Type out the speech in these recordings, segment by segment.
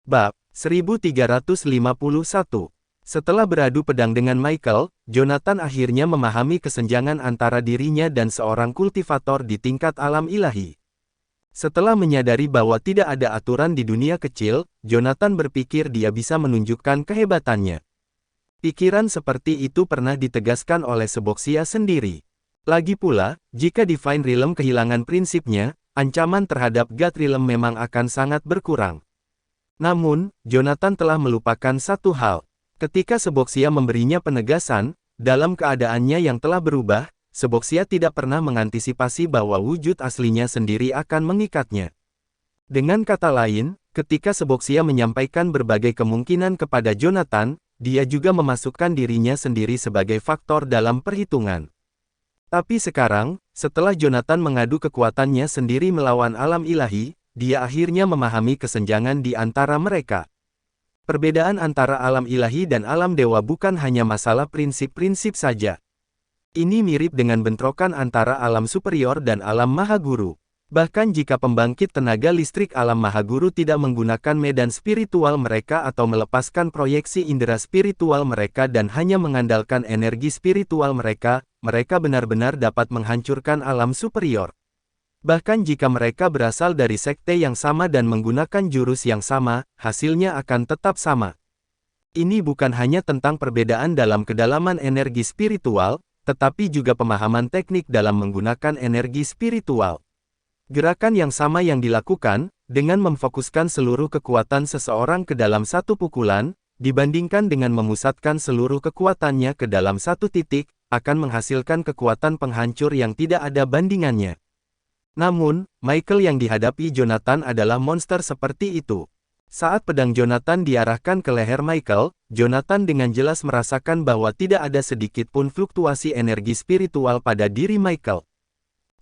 Bab 1351. Setelah beradu pedang dengan Michael, Jonathan akhirnya memahami kesenjangan antara dirinya dan seorang kultivator di tingkat alam ilahi. Setelah menyadari bahwa tidak ada aturan di dunia kecil, Jonathan berpikir dia bisa menunjukkan kehebatannya. Pikiran seperti itu pernah ditegaskan oleh Seboxia sendiri. Lagi pula, jika Divine Realm kehilangan prinsipnya, ancaman terhadap God Realm memang akan sangat berkurang. Namun, Jonathan telah melupakan satu hal. Ketika Seboxia memberinya penegasan, dalam keadaannya yang telah berubah, Seboxia tidak pernah mengantisipasi bahwa wujud aslinya sendiri akan mengikatnya. Dengan kata lain, ketika Seboxia menyampaikan berbagai kemungkinan kepada Jonathan, dia juga memasukkan dirinya sendiri sebagai faktor dalam perhitungan. Tapi sekarang, setelah Jonathan mengadu kekuatannya sendiri melawan alam ilahi, dia akhirnya memahami kesenjangan di antara mereka. Perbedaan antara alam ilahi dan alam dewa bukan hanya masalah prinsip-prinsip saja. Ini mirip dengan bentrokan antara alam superior dan alam mahaguru. Bahkan jika pembangkit tenaga listrik alam mahaguru tidak menggunakan medan spiritual mereka atau melepaskan proyeksi indera spiritual mereka dan hanya mengandalkan energi spiritual mereka, mereka benar-benar dapat menghancurkan alam superior. Bahkan jika mereka berasal dari sekte yang sama dan menggunakan jurus yang sama, hasilnya akan tetap sama. Ini bukan hanya tentang perbedaan dalam kedalaman energi spiritual, tetapi juga pemahaman teknik dalam menggunakan energi spiritual. Gerakan yang sama yang dilakukan, dengan memfokuskan seluruh kekuatan seseorang ke dalam satu pukulan, dibandingkan dengan memusatkan seluruh kekuatannya ke dalam satu titik, akan menghasilkan kekuatan penghancur yang tidak ada bandingannya. Namun, Michael yang dihadapi Jonathan adalah monster seperti itu. Saat pedang Jonathan diarahkan ke leher Michael, Jonathan dengan jelas merasakan bahwa tidak ada sedikit pun fluktuasi energi spiritual pada diri Michael.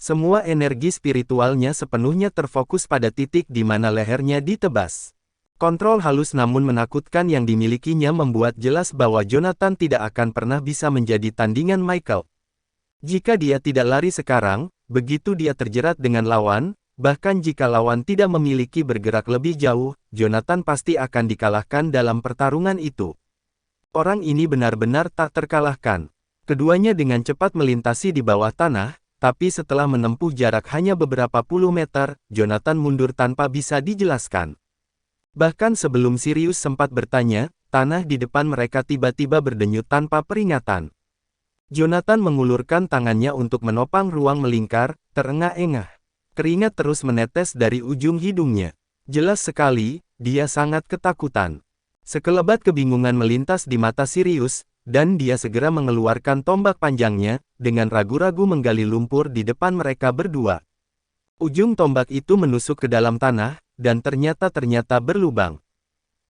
Semua energi spiritualnya sepenuhnya terfokus pada titik di mana lehernya ditebas. Kontrol halus namun menakutkan yang dimilikinya membuat jelas bahwa Jonathan tidak akan pernah bisa menjadi tandingan Michael. Jika dia tidak lari sekarang, begitu dia terjerat dengan lawan, bahkan jika lawan tidak memiliki bergerak lebih jauh, Jonathan pasti akan dikalahkan dalam pertarungan itu. Orang ini benar-benar tak terkalahkan. Keduanya dengan cepat melintasi di bawah tanah, tapi setelah menempuh jarak hanya beberapa puluh meter, Jonathan mundur tanpa bisa dijelaskan. Bahkan sebelum Sirius sempat bertanya, tanah di depan mereka tiba-tiba berdenyut tanpa peringatan. Jonathan mengulurkan tangannya untuk menopang ruang melingkar, terengah-engah. Keringat terus menetes dari ujung hidungnya. Jelas sekali, dia sangat ketakutan. Sekelebat kebingungan melintas di mata Sirius, dan dia segera mengeluarkan tombak panjangnya, dengan ragu-ragu menggali lumpur di depan mereka berdua. Ujung tombak itu menusuk ke dalam tanah, dan ternyata berlubang.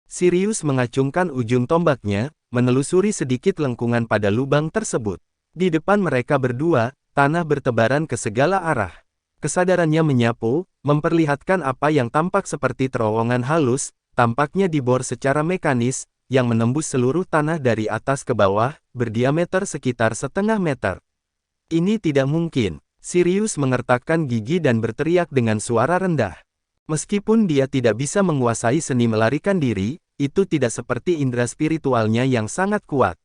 Sirius mengacungkan ujung tombaknya, menelusuri sedikit lengkungan pada lubang tersebut. Di depan mereka berdua, tanah bertebaran ke segala arah. Kesadarannya menyapu, memperlihatkan apa yang tampak seperti terowongan halus, tampaknya dibor secara mekanis, yang menembus seluruh tanah dari atas ke bawah, berdiameter sekitar setengah meter. Ini tidak mungkin. Sirius mengertakkan gigi dan berteriak dengan suara rendah. Meskipun dia tidak bisa menguasai seni melarikan diri, itu tidak seperti indera spiritualnya yang sangat kuat.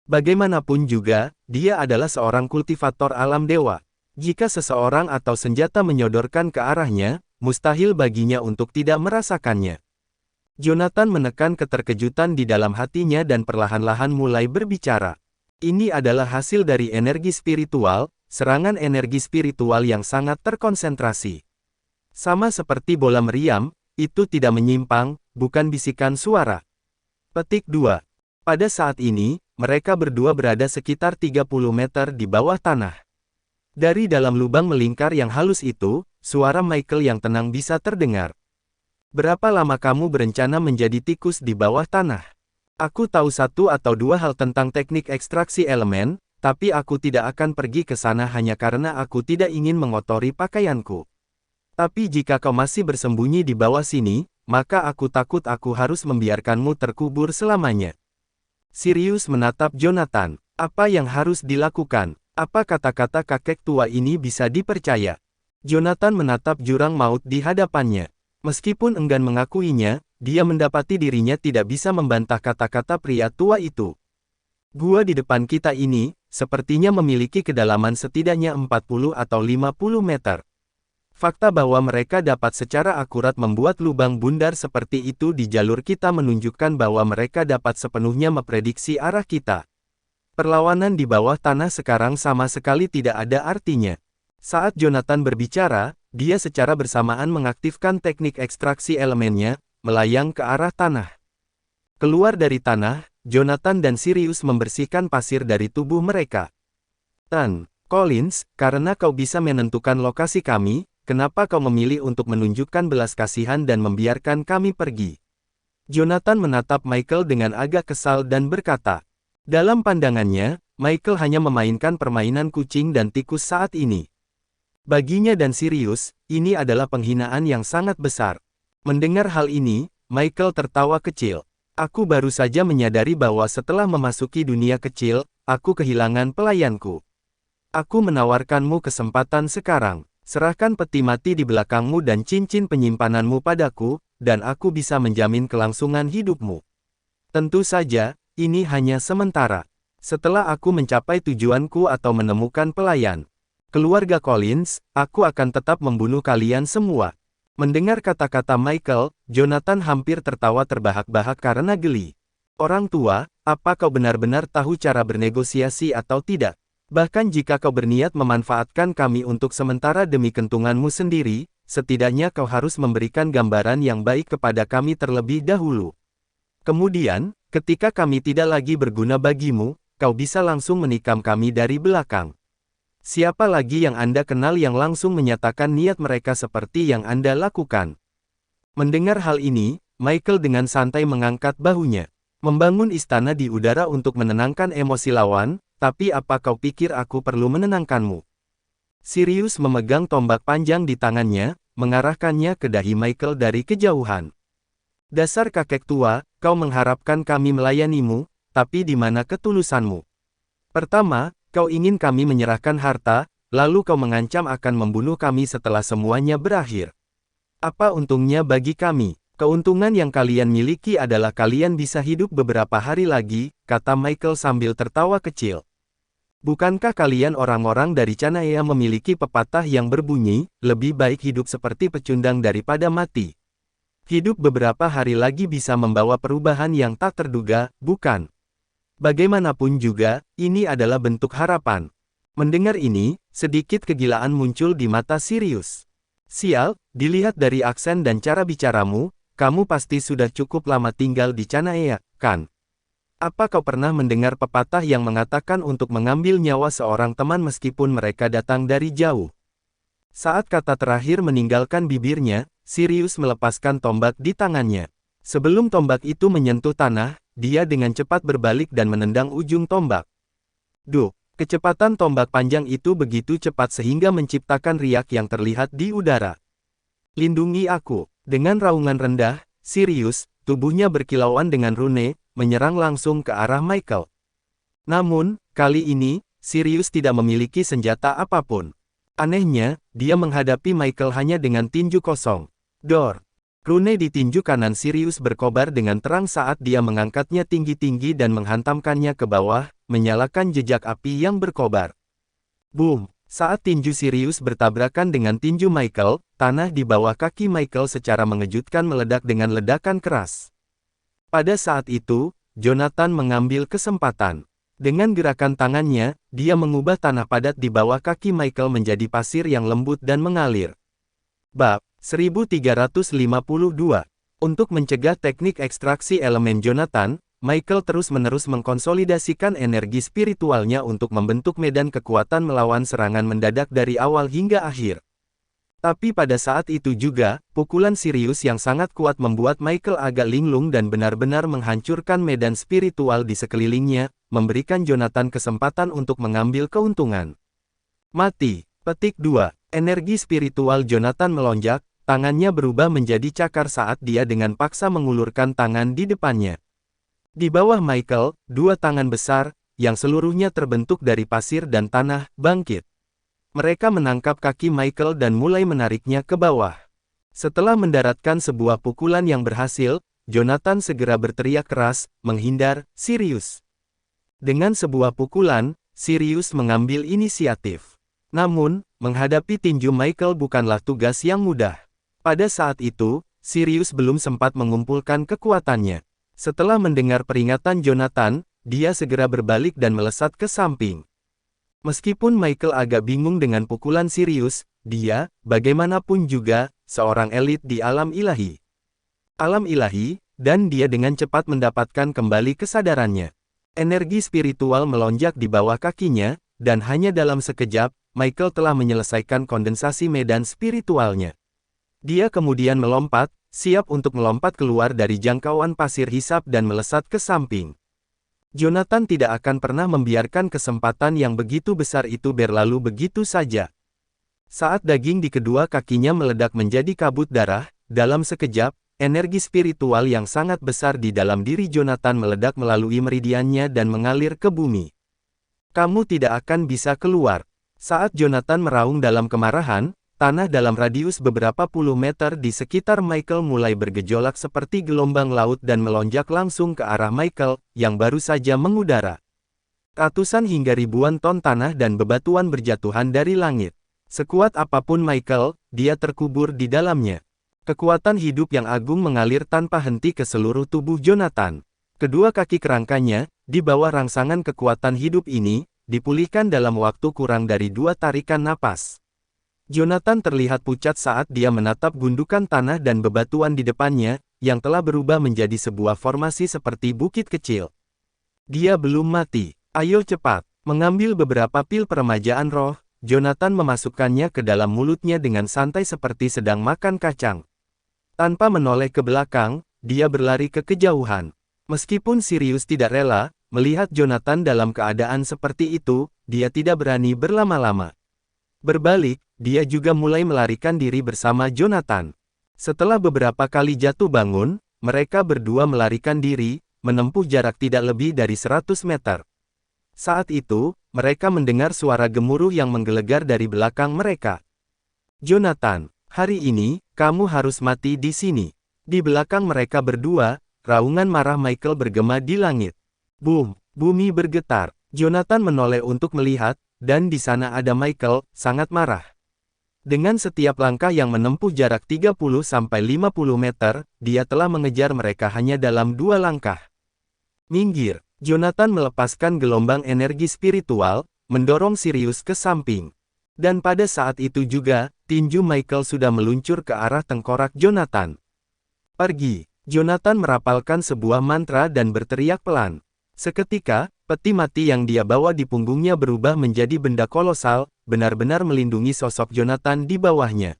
Bagaimanapun juga, dia adalah seorang kultivator alam dewa. Jika seseorang atau senjata menyodorkan ke arahnya, mustahil baginya untuk tidak merasakannya. Jonathan menekan keterkejutan di dalam hatinya dan perlahan-lahan mulai berbicara. Ini adalah hasil dari energi spiritual, serangan energi spiritual yang sangat terkonsentrasi. Sama seperti bola meriam, itu tidak menyimpang, bukan bisikan suara. Petik 2. Pada saat ini, mereka berdua berada sekitar 30 meter di bawah tanah. Dari dalam lubang melingkar yang halus itu, suara Michael yang tenang bisa terdengar. Berapa lama kamu berencana menjadi tikus di bawah tanah? Aku tahu satu atau dua hal tentang teknik ekstraksi elemen, tapi aku tidak akan pergi ke sana hanya karena aku tidak ingin mengotori pakaianku. Tapi jika kau masih bersembunyi di bawah sini, maka aku takut aku harus membiarkanmu terkubur selamanya. Sirius menatap Jonathan. Apa yang harus dilakukan? Apa kata-kata kakek tua ini bisa dipercaya? Jonathan menatap jurang maut di hadapannya. Meskipun enggan mengakuinya, dia mendapati dirinya tidak bisa membantah kata-kata pria tua itu. Gua di depan kita ini, sepertinya memiliki kedalaman setidaknya 40 atau 50 meter. Fakta bahwa mereka dapat secara akurat membuat lubang bundar seperti itu di jalur kita menunjukkan bahwa mereka dapat sepenuhnya memprediksi arah kita. Perlawanan di bawah tanah sekarang sama sekali tidak ada artinya. Saat Jonathan berbicara, dia secara bersamaan mengaktifkan teknik ekstraksi elemennya, melayang ke arah tanah. Keluar dari tanah, Jonathan dan Sirius membersihkan pasir dari tubuh mereka. Collins, karena kau bisa menentukan lokasi kami, kenapa kau memilih untuk menunjukkan belas kasihan dan membiarkan kami pergi? Jonathan menatap Michael dengan agak kesal dan berkata, dalam pandangannya, Michael hanya memainkan permainan kucing dan tikus saat ini. Baginya dan Sirius, ini adalah penghinaan yang sangat besar. Mendengar hal ini, Michael tertawa kecil. Aku baru saja menyadari bahwa setelah memasuki dunia kecil, aku kehilangan pelayanku. Aku menawarkanmu kesempatan sekarang. Serahkan peti mati di belakangmu dan cincin penyimpananmu padaku, dan aku bisa menjamin kelangsungan hidupmu. Tentu saja, ini hanya sementara. Setelah aku mencapai tujuanku atau menemukan pelayan, keluarga Collins, aku akan tetap membunuh kalian semua. Mendengar kata-kata Michael, Jonathan hampir tertawa terbahak-bahak karena geli. Orang tua, apa kau benar-benar tahu cara bernegosiasi atau tidak? Bahkan jika kau berniat memanfaatkan kami untuk sementara demi keuntunganmu sendiri, setidaknya kau harus memberikan gambaran yang baik kepada kami terlebih dahulu. Kemudian, ketika kami tidak lagi berguna bagimu, kau bisa langsung menikam kami dari belakang. Siapa lagi yang Anda kenal yang langsung menyatakan niat mereka seperti yang Anda lakukan? Mendengar hal ini, Michael dengan santai mengangkat bahunya. Membangun istana di udara untuk menenangkan emosi lawan, tapi apa kau pikir aku perlu menenangkanmu? Sirius memegang tombak panjang di tangannya, mengarahkannya ke dahi Michael dari kejauhan. Dasar kakek tua, kau mengharapkan kami melayanimu, tapi di mana ketulusanmu? Pertama, kau ingin kami menyerahkan harta, lalu kau mengancam akan membunuh kami setelah semuanya berakhir. Apa untungnya bagi kami? Keuntungan yang kalian miliki adalah kalian bisa hidup beberapa hari lagi, kata Michael sambil tertawa kecil. Bukankah kalian orang-orang dari Canaya memiliki pepatah yang berbunyi, lebih baik hidup seperti pecundang daripada mati? Hidup beberapa hari lagi bisa membawa perubahan yang tak terduga, bukan? Bagaimanapun juga, ini adalah bentuk harapan. Mendengar ini, sedikit kegilaan muncul di mata Sirius. Sial, dilihat dari aksen dan cara bicaramu, kamu pasti sudah cukup lama tinggal di Canaya, kan? Apa kau pernah mendengar pepatah yang mengatakan untuk mengambil nyawa seorang teman meskipun mereka datang dari jauh? Saat kata terakhir meninggalkan bibirnya, Sirius melepaskan tombak di tangannya. Sebelum tombak itu menyentuh tanah, dia dengan cepat berbalik dan menendang ujung tombak. Duh, kecepatan tombak panjang itu begitu cepat sehingga menciptakan riak yang terlihat di udara. Lindungi aku. Dengan raungan rendah, Sirius, tubuhnya berkilauan dengan rune, menyerang langsung ke arah Michael. Namun, kali ini, Sirius tidak memiliki senjata apapun. Anehnya, dia menghadapi Michael hanya dengan tinju kosong. Dor. Rune di tinju kanan Sirius berkobar dengan terang saat dia mengangkatnya tinggi-tinggi dan menghantamkannya ke bawah, menyalakan jejak api yang berkobar. Boom! Saat tinju Sirius bertabrakan dengan tinju Michael, tanah di bawah kaki Michael secara mengejutkan meledak dengan ledakan keras. Pada saat itu, Jonathan mengambil kesempatan. Dengan gerakan tangannya, dia mengubah tanah padat di bawah kaki Michael menjadi pasir yang lembut dan mengalir. Bab 1352. Untuk mencegah teknik ekstraksi elemen Jonathan, Michael terus-menerus mengkonsolidasikan energi spiritualnya untuk membentuk medan kekuatan melawan serangan mendadak dari awal hingga akhir. Tapi pada saat itu juga, pukulan Sirius yang sangat kuat membuat Michael agak linglung dan benar-benar menghancurkan medan spiritual di sekelilingnya, memberikan Jonathan kesempatan untuk mengambil keuntungan. Mati. Petik 2. Energi spiritual Jonathan melonjak, tangannya berubah menjadi cakar saat dia dengan paksa mengulurkan tangan di depannya. Di bawah Michael, dua tangan besar, yang seluruhnya terbentuk dari pasir dan tanah, bangkit. Mereka menangkap kaki Michael dan mulai menariknya ke bawah. Setelah mendaratkan sebuah pukulan yang berhasil, Jonathan segera berteriak keras, menghindar, Sirius. Dengan sebuah pukulan, Sirius mengambil inisiatif. Namun, menghadapi tinju Michael bukanlah tugas yang mudah. Pada saat itu, Sirius belum sempat mengumpulkan kekuatannya. Setelah mendengar peringatan Jonathan, dia segera berbalik dan melesat ke samping. Meskipun Michael agak bingung dengan pukulan Sirius, dia, bagaimanapun juga, seorang elit di alam ilahi. Dan dia dengan cepat mendapatkan kembali kesadarannya. Energi spiritual melonjak di bawah kakinya, dan hanya dalam sekejap, Michael telah menyelesaikan kondensasi medan spiritualnya. Dia kemudian melompat, siap untuk melompat keluar dari jangkauan pasir hisap dan melesat ke samping. Jonathan tidak akan pernah membiarkan kesempatan yang begitu besar itu berlalu begitu saja. Saat daging di kedua kakinya meledak menjadi kabut darah, dalam sekejap, energi spiritual yang sangat besar di dalam diri Jonathan meledak melalui meridiannya dan mengalir ke bumi. Kamu tidak akan bisa keluar. Saat Jonathan meraung dalam kemarahan, tanah dalam radius beberapa puluh meter di sekitar Michael mulai bergejolak seperti gelombang laut dan melonjak langsung ke arah Michael, yang baru saja mengudara. Ratusan hingga ribuan ton tanah dan bebatuan berjatuhan dari langit. Sekuat apapun Michael, dia terkubur di dalamnya. Kekuatan hidup yang agung mengalir tanpa henti ke seluruh tubuh Jonathan. Kedua kaki kerangkanya, di bawah rangsangan kekuatan hidup ini, dipulihkan dalam waktu kurang dari 2 tarikan napas. Jonathan terlihat pucat saat dia menatap gundukan tanah dan bebatuan di depannya, yang telah berubah menjadi sebuah formasi seperti bukit kecil. Dia belum mati. Ayo cepat. Mengambil beberapa pil peremajaan roh, Jonathan memasukkannya ke dalam mulutnya dengan santai seperti sedang makan kacang. Tanpa menoleh ke belakang, dia berlari ke kejauhan. Meskipun Sirius tidak rela, melihat Jonathan dalam keadaan seperti itu, dia tidak berani berlama-lama. Berbalik, dia juga mulai melarikan diri bersama Jonathan. Setelah beberapa kali jatuh bangun, mereka berdua melarikan diri, menempuh jarak tidak lebih dari 100 meter. Saat itu, mereka mendengar suara gemuruh yang menggelegar dari belakang mereka. Jonathan, hari ini, kamu harus mati di sini. Di belakang mereka berdua, raungan marah Michael bergema di langit. Boom! Bumi bergetar. Jonathan menoleh untuk melihat, dan di sana ada Michael, sangat marah. Dengan setiap langkah yang menempuh jarak 30-50 meter, dia telah mengejar mereka hanya dalam 2 langkah. Minggir! Jonathan melepaskan gelombang energi spiritual, mendorong Sirius ke samping. Dan pada saat itu juga, tinju Michael sudah meluncur ke arah tengkorak Jonathan. Pergi! Jonathan merapalkan sebuah mantra dan berteriak pelan. Seketika, peti mati yang dia bawa di punggungnya berubah menjadi benda kolosal, benar-benar melindungi sosok Jonathan di bawahnya.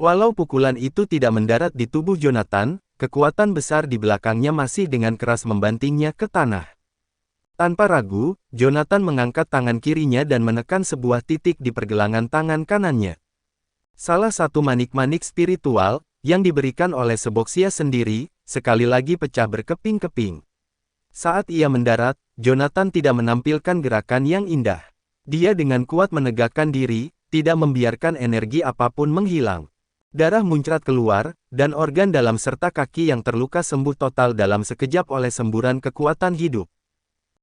Walau pukulan itu tidak mendarat di tubuh Jonathan, kekuatan besar di belakangnya masih dengan keras membantingnya ke tanah. Tanpa ragu, Jonathan mengangkat tangan kirinya dan menekan sebuah titik di pergelangan tangan kanannya. Salah satu manik-manik spiritual, yang diberikan oleh Seboxia sendiri, sekali lagi pecah berkeping-keping. Saat ia mendarat, Jonathan tidak menampilkan gerakan yang indah. Dia dengan kuat menegakkan diri, tidak membiarkan energi apapun menghilang. Darah muncrat keluar, dan organ dalam serta kaki yang terluka sembuh total dalam sekejap oleh semburan kekuatan hidup.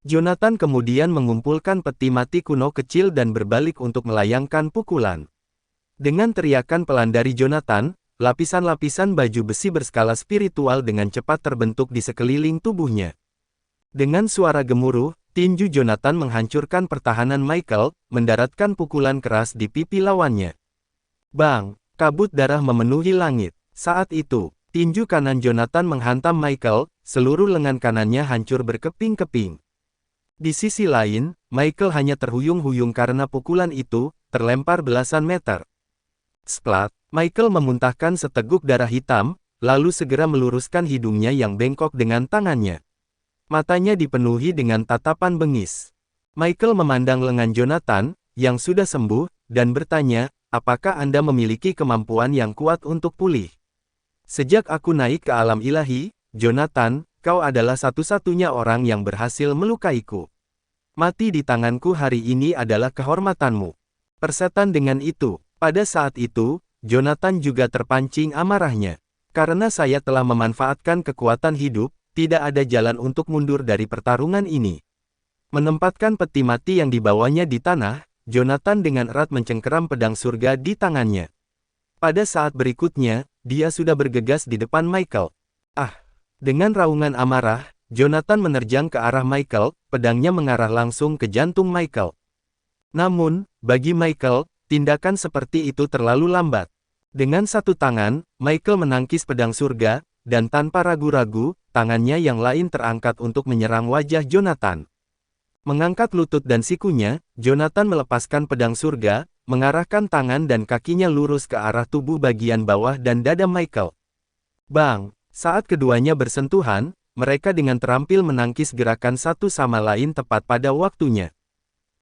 Jonathan kemudian mengumpulkan peti mati kuno kecil dan berbalik untuk melayangkan pukulan. Dengan teriakan pelan dari Jonathan, lapisan-lapisan baju besi berskala spiritual dengan cepat terbentuk di sekeliling tubuhnya. Dengan suara gemuruh, tinju Jonathan menghancurkan pertahanan Michael, mendaratkan pukulan keras di pipi lawannya. Bang! Kabut darah memenuhi langit. Saat itu, tinju kanan Jonathan menghantam Michael, seluruh lengan kanannya hancur berkeping-keping. Di sisi lain, Michael hanya terhuyung-huyung karena pukulan itu, terlempar belasan meter. Splat! Michael memuntahkan seteguk darah hitam, lalu segera meluruskan hidungnya yang bengkok dengan tangannya. Matanya dipenuhi dengan tatapan bengis. Michael memandang lengan Jonathan, yang sudah sembuh, dan bertanya, apakah Anda memiliki kemampuan yang kuat untuk pulih? Sejak aku naik ke alam ilahi, Jonathan, kau adalah satu-satunya orang yang berhasil melukaiku. Mati di tanganku hari ini adalah kehormatanmu. Persetan dengan itu. Pada saat itu, Jonathan juga terpancing amarahnya. Karena saya telah memanfaatkan kekuatan hidup, tidak ada jalan untuk mundur dari pertarungan ini. Menempatkan peti mati yang dibawanya di tanah, Jonathan dengan erat mencengkeram pedang surga di tangannya. Pada saat berikutnya, dia sudah bergegas di depan Michael. Ah! Dengan raungan amarah, Jonathan menerjang ke arah Michael, pedangnya mengarah langsung ke jantung Michael. Namun, bagi Michael, tindakan seperti itu terlalu lambat. Dengan satu tangan, Michael menangkis pedang surga, dan tanpa ragu-ragu, tangannya yang lain terangkat untuk menyerang wajah Jonathan. Mengangkat lutut dan sikunya, Jonathan melepaskan pedang surga, mengarahkan tangan dan kakinya lurus ke arah tubuh bagian bawah dan dada Michael. Bang! Saat keduanya bersentuhan, mereka dengan terampil menangkis gerakan satu sama lain tepat pada waktunya.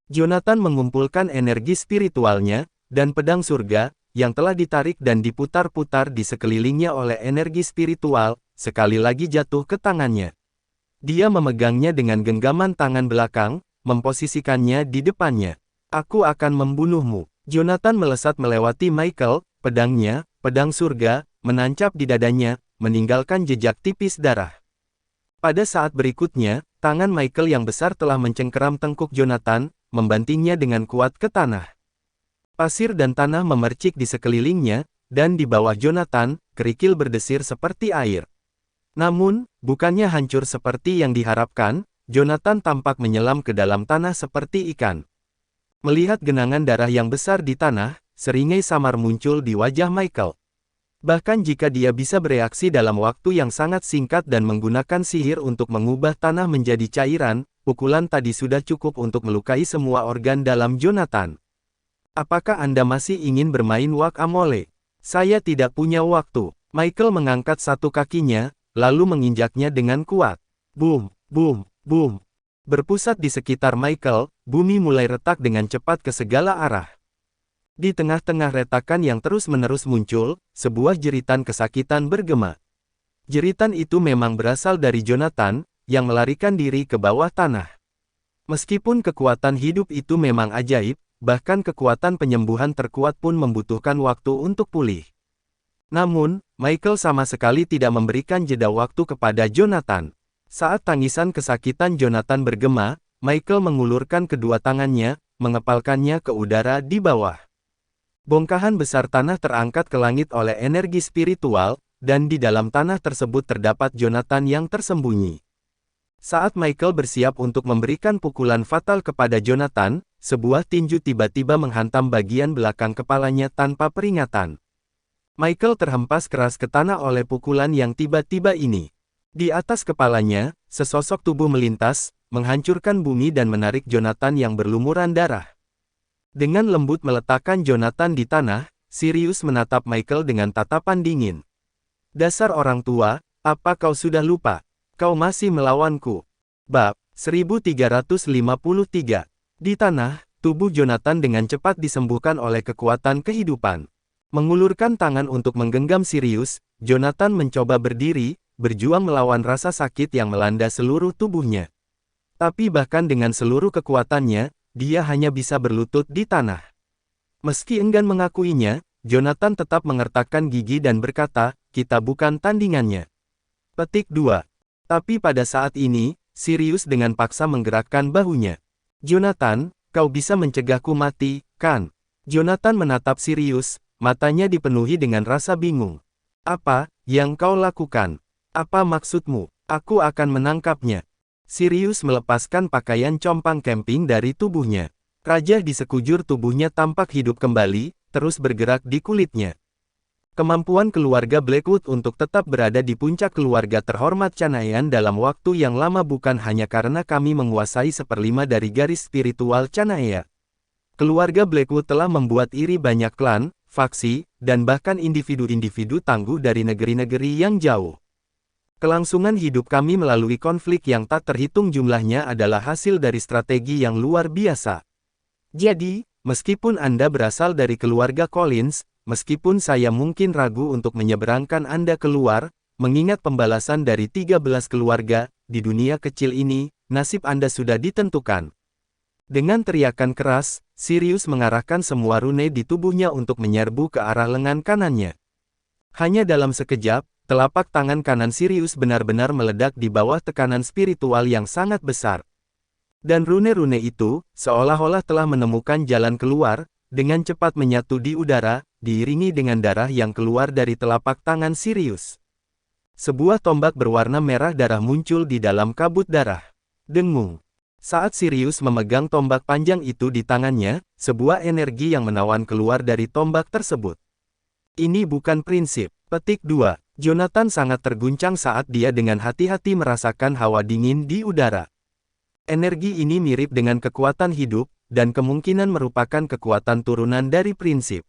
Jonathan mengumpulkan energi spiritualnya, dan pedang surga, yang telah ditarik dan diputar-putar di sekelilingnya oleh energi spiritual, sekali lagi jatuh ke tangannya. Dia memegangnya dengan genggaman tangan belakang, memposisikannya di depannya. Aku akan membunuhmu. Jonathan melesat melewati Michael, pedangnya, pedang surga, menancap di dadanya, meninggalkan jejak tipis darah. Pada saat berikutnya, tangan Michael yang besar telah mencengkeram tengkuk Jonathan, membantingnya dengan kuat ke tanah. Pasir dan tanah memercik di sekelilingnya, dan di bawah Jonathan, kerikil berdesir seperti air. Namun, bukannya hancur seperti yang diharapkan, Jonathan tampak menyelam ke dalam tanah seperti ikan. Melihat genangan darah yang besar di tanah, seringai samar muncul di wajah Michael. Bahkan jika dia bisa bereaksi dalam waktu yang sangat singkat dan menggunakan sihir untuk mengubah tanah menjadi cairan, pukulan tadi sudah cukup untuk melukai semua organ dalam Jonathan. Apakah Anda masih ingin bermain whack-a-mole? Saya tidak punya waktu. Michael mengangkat satu kakinya, lalu menginjaknya dengan kuat. Boom, boom, boom. Berpusat di sekitar Michael, bumi mulai retak dengan cepat ke segala arah. Di tengah-tengah retakan yang terus-menerus muncul, sebuah jeritan kesakitan bergema. Jeritan itu memang berasal dari Jonathan, yang melarikan diri ke bawah tanah. Meskipun kekuatan hidup itu memang ajaib, bahkan kekuatan penyembuhan terkuat pun membutuhkan waktu untuk pulih. Namun, Michael sama sekali tidak memberikan jeda waktu kepada Jonathan. Saat tangisan kesakitan Jonathan bergema, Michael mengulurkan kedua tangannya, mengepalkannya ke udara di bawah. Bongkahan besar tanah terangkat ke langit oleh energi spiritual, dan di dalam tanah tersebut terdapat Jonathan yang tersembunyi. Saat Michael bersiap untuk memberikan pukulan fatal kepada Jonathan, sebuah tinju tiba-tiba menghantam bagian belakang kepalanya tanpa peringatan. Michael terhempas keras ke tanah oleh pukulan yang tiba-tiba ini. Di atas kepalanya, sesosok tubuh melintas, menghancurkan bumi dan menarik Jonathan yang berlumuran darah. Dengan lembut meletakkan Jonathan di tanah, Sirius menatap Michael dengan tatapan dingin. Dasar orang tua, apa kau sudah lupa? Kau masih melawanku. Bab 1353. Di tanah, tubuh Jonathan dengan cepat disembuhkan oleh kekuatan kehidupan. Mengulurkan tangan untuk menggenggam Sirius, Jonathan mencoba berdiri, berjuang melawan rasa sakit yang melanda seluruh tubuhnya. Tapi bahkan dengan seluruh kekuatannya, dia hanya bisa berlutut di tanah. Meski enggan mengakuinya, Jonathan tetap mengertakkan gigi dan berkata, "Kita bukan tandingannya." Petik 2. Tapi pada saat ini, Sirius dengan paksa menggerakkan bahunya. "Jonathan, kau bisa mencegahku mati, kan?" Jonathan menatap Sirius, matanya dipenuhi dengan rasa bingung. "Apa yang kau lakukan? Apa maksudmu? Aku akan menangkapnya." Sirius melepaskan pakaian compang camping dari tubuhnya. Raja di sekujur tubuhnya tampak hidup kembali, terus bergerak di kulitnya. Kemampuan keluarga Blackwood untuk tetap berada di puncak keluarga terhormat Chanaean dalam waktu yang lama bukan hanya karena kami menguasai 1/5 dari garis spiritual Chanaea. Keluarga Blackwood telah membuat iri banyak klan, faksi, dan bahkan individu-individu tangguh dari negeri-negeri yang jauh. Kelangsungan hidup kami melalui konflik yang tak terhitung jumlahnya adalah hasil dari strategi yang luar biasa. Jadi, meskipun Anda berasal dari keluarga Collins, meskipun saya mungkin ragu untuk menyeberangkan Anda keluar, mengingat pembalasan dari 13 keluarga, di dunia kecil ini, nasib Anda sudah ditentukan. Dengan teriakan keras, Sirius mengarahkan semua rune di tubuhnya untuk menyerbu ke arah lengan kanannya. Hanya dalam sekejap, telapak tangan kanan Sirius benar-benar meledak di bawah tekanan spiritual yang sangat besar. Dan rune-rune itu, seolah-olah telah menemukan jalan keluar, dengan cepat menyatu di udara, diiringi dengan darah yang keluar dari telapak tangan Sirius. Sebuah tombak berwarna merah darah muncul di dalam kabut darah. Dengung. Saat Sirius memegang tombak panjang itu di tangannya, sebuah energi yang menawan keluar dari tombak tersebut. Ini bukan prinsip. Petik 2. Jonathan sangat terguncang saat dia dengan hati-hati merasakan hawa dingin di udara. Energi ini mirip dengan kekuatan hidup, dan kemungkinan merupakan kekuatan turunan dari prinsip.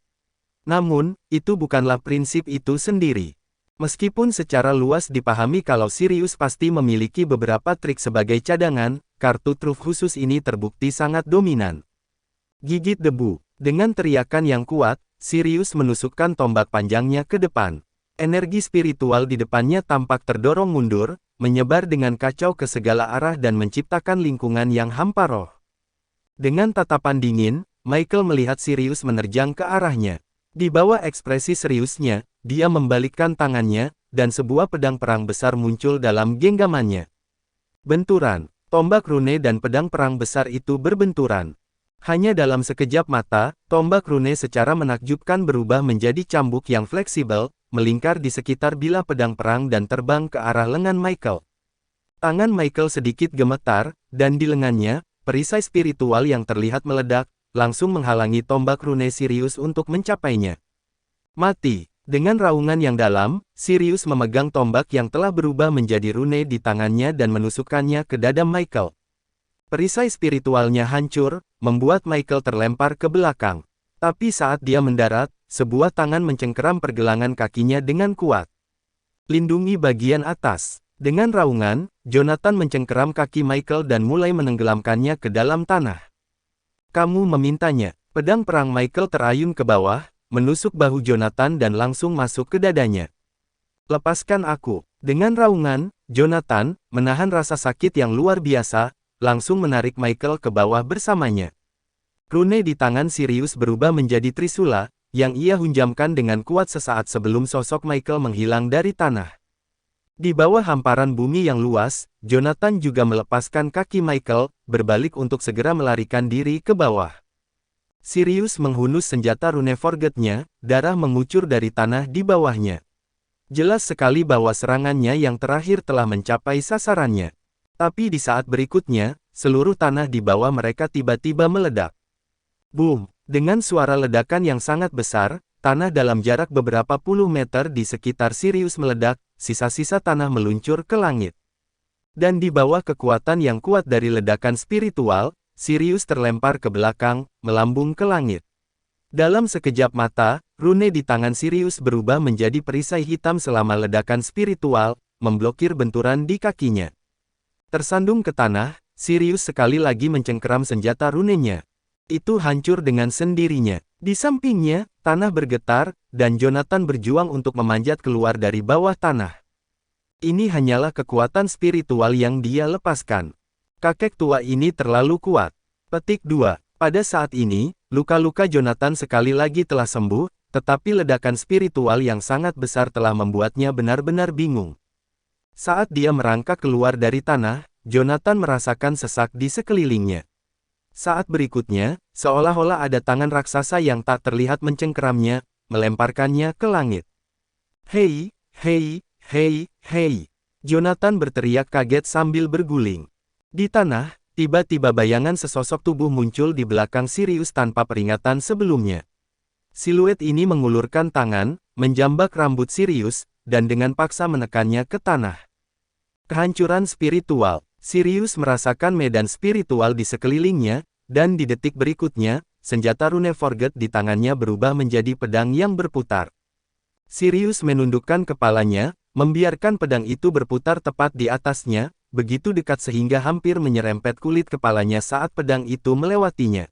Namun, itu bukanlah prinsip itu sendiri. Meskipun secara luas dipahami kalau Sirius pasti memiliki beberapa trik sebagai cadangan, kartu truf khusus ini terbukti sangat dominan. Gigit debu. Dengan teriakan yang kuat, Sirius menusukkan tombak panjangnya ke depan. Energi spiritual di depannya tampak terdorong mundur, menyebar dengan kacau ke segala arah dan menciptakan lingkungan yang hampa roh. Dengan tatapan dingin, Michael melihat Sirius menerjang ke arahnya. Di bawah ekspresi seriusnya, dia membalikkan tangannya, dan sebuah pedang perang besar muncul dalam genggamannya. Benturan, tombak rune dan pedang perang besar itu berbenturan. Hanya dalam sekejap mata, tombak rune secara menakjubkan berubah menjadi cambuk yang fleksibel, melingkar di sekitar bilah pedang perang dan terbang ke arah lengan Michael. Tangan Michael sedikit gemetar, dan di lengannya, perisai spiritual yang terlihat meledak, langsung menghalangi tombak rune Sirius untuk mencapainya. Mati. Dengan raungan yang dalam, Sirius memegang tombak yang telah berubah menjadi rune di tangannya dan menusukkannya ke dada Michael. Perisai spiritualnya hancur, membuat Michael terlempar ke belakang. Tapi saat dia mendarat, sebuah tangan mencengkeram pergelangan kakinya dengan kuat. Lindungi bagian atas. Dengan raungan, Jonathan mencengkeram kaki Michael dan mulai menenggelamkannya ke dalam tanah. Kamu memintanya. Pedang perang Michael terayun ke bawah, menusuk bahu Jonathan dan langsung masuk ke dadanya. Lepaskan aku. Dengan raungan, Jonathan, menahan rasa sakit yang luar biasa, langsung menarik Michael ke bawah bersamanya. Rune di tangan Sirius berubah menjadi trisula, yang ia hunjamkan dengan kuat sesaat sebelum sosok Michael menghilang dari tanah. Di bawah hamparan bumi yang luas, Jonathan juga melepaskan kaki Michael, berbalik untuk segera melarikan diri ke bawah. Sirius menghunus senjata rune Forget-nya, darah mengucur dari tanah di bawahnya. Jelas sekali bahwa serangannya yang terakhir telah mencapai sasarannya. Tapi di saat berikutnya, seluruh tanah di bawah mereka tiba-tiba meledak. Boom! Dengan suara ledakan yang sangat besar, tanah dalam jarak beberapa puluh meter di sekitar Sirius meledak, sisa-sisa tanah meluncur ke langit. Dan di bawah kekuatan yang kuat dari ledakan spiritual, Sirius terlempar ke belakang, melambung ke langit. Dalam sekejap mata, rune di tangan Sirius berubah menjadi perisai hitam selama ledakan spiritual, memblokir benturan di kakinya. Tersandung ke tanah, Sirius sekali lagi mencengkeram senjata runenya. Itu hancur dengan sendirinya. Di sampingnya, tanah bergetar, dan Jonathan berjuang untuk memanjat keluar dari bawah tanah. Ini hanyalah kekuatan spiritual yang dia lepaskan. Kakek tua ini terlalu kuat. Petik 2. Pada saat ini, luka-luka Jonathan sekali lagi telah sembuh, tetapi ledakan spiritual yang sangat besar telah membuatnya benar-benar bingung. Saat dia merangkak keluar dari tanah, Jonathan merasakan sesak di sekelilingnya. Saat berikutnya, seolah-olah ada tangan raksasa yang tak terlihat mencengkeramnya, melemparkannya ke langit. Hei, hei, hei, hei. Jonathan berteriak kaget sambil berguling. Di tanah, tiba-tiba bayangan sesosok tubuh muncul di belakang Sirius tanpa peringatan sebelumnya. Siluet ini mengulurkan tangan, menjambak rambut Sirius, dan dengan paksa menekannya ke tanah. Kehancuran spiritual. Sirius merasakan medan spiritual di sekelilingnya, dan di detik berikutnya, senjata rune Forget di tangannya berubah menjadi pedang yang berputar. Sirius menundukkan kepalanya, membiarkan pedang itu berputar tepat di atasnya, begitu dekat sehingga hampir menyerempet kulit kepalanya saat pedang itu melewatinya.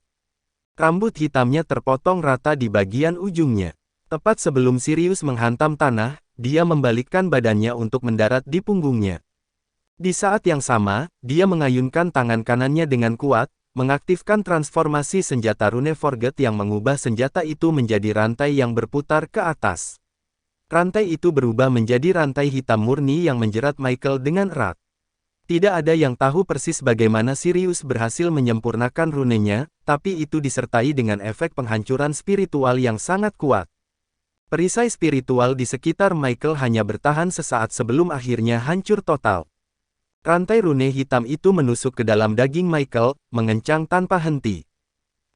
Rambut hitamnya terpotong rata di bagian ujungnya. Tepat sebelum Sirius menghantam tanah, dia membalikkan badannya untuk mendarat di punggungnya. Di saat yang sama, dia mengayunkan tangan kanannya dengan kuat, mengaktifkan transformasi senjata rune Forget yang mengubah senjata itu menjadi rantai yang berputar ke atas. Rantai itu berubah menjadi rantai hitam murni yang menjerat Michael dengan erat. Tidak ada yang tahu persis bagaimana Sirius berhasil menyempurnakan runenya, tapi itu disertai dengan efek penghancuran spiritual yang sangat kuat. Perisai spiritual di sekitar Michael hanya bertahan sesaat sebelum akhirnya hancur total. Rantai rune hitam itu menusuk ke dalam daging Michael, mengencang tanpa henti.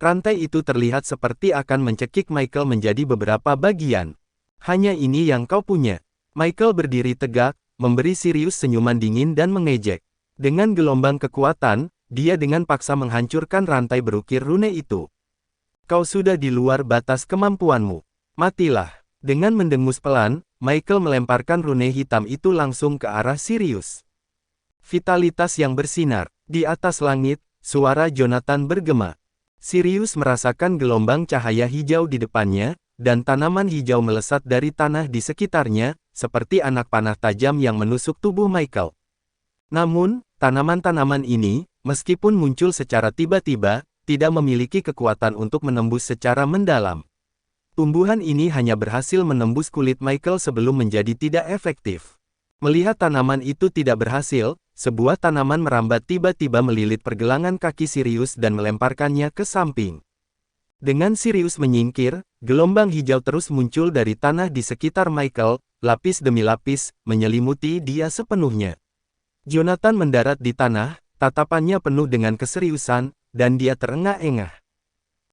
Rantai itu terlihat seperti akan mencekik Michael menjadi beberapa bagian. Hanya ini yang kau punya. Michael berdiri tegak, memberi Sirius senyuman dingin dan mengejek. Dengan gelombang kekuatan, dia dengan paksa menghancurkan rantai berukir rune itu. Kau sudah di luar batas kemampuanmu. Matilah. Dengan mendengus pelan, Michael melemparkan rune hitam itu langsung ke arah Sirius. Vitalitas yang bersinar. Di atas langit, suara Jonathan bergema. Sirius merasakan gelombang cahaya hijau di depannya, dan tanaman hijau melesat dari tanah di sekitarnya, seperti anak panah tajam yang menusuk tubuh Michael. Namun, tanaman-tanaman ini, meskipun muncul secara tiba-tiba, tidak memiliki kekuatan untuk menembus secara mendalam. Tumbuhan ini hanya berhasil menembus kulit Michael sebelum menjadi tidak efektif. Melihat tanaman itu tidak berhasil, sebuah tanaman merambat tiba-tiba melilit pergelangan kaki Sirius dan melemparkannya ke samping. Dengan Sirius menyingkir, gelombang hijau terus muncul dari tanah di sekitar Michael, lapis demi lapis, menyelimuti dia sepenuhnya. Jonathan mendarat di tanah, tatapannya penuh dengan keseriusan, dan dia terengah-engah.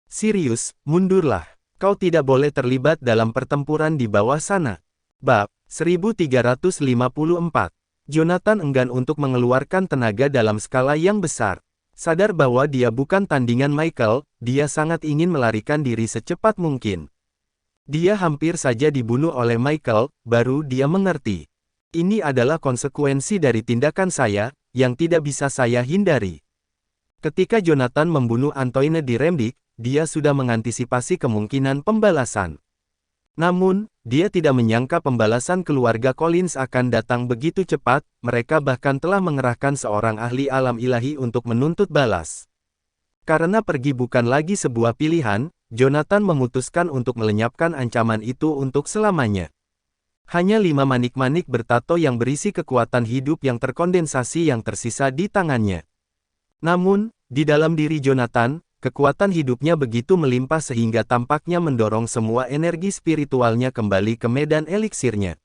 Sirius, mundurlah. Kau tidak boleh terlibat dalam pertempuran di bawah sana. Bab 1354. Jonathan enggan untuk mengeluarkan tenaga dalam skala yang besar. Sadar bahwa dia bukan tandingan Michael, dia sangat ingin melarikan diri secepat mungkin. Dia hampir saja dibunuh oleh Michael, baru dia mengerti. Ini adalah konsekuensi dari tindakan saya, yang tidak bisa saya hindari. Ketika Jonathan membunuh Antoine di Remdik, dia sudah mengantisipasi kemungkinan pembalasan. Namun, dia tidak menyangka pembalasan keluarga Collins akan datang begitu cepat, mereka bahkan telah mengerahkan seorang ahli alam ilahi untuk menuntut balas. Karena pergi bukan lagi sebuah pilihan, Jonathan memutuskan untuk melenyapkan ancaman itu untuk selamanya. Hanya 5 manik-manik bertato yang berisi kekuatan hidup yang terkondensasi yang tersisa di tangannya. Namun, di dalam diri Jonathan, kekuatan hidupnya begitu melimpah sehingga tampaknya mendorong semua energi spiritualnya kembali ke medan eliksirnya.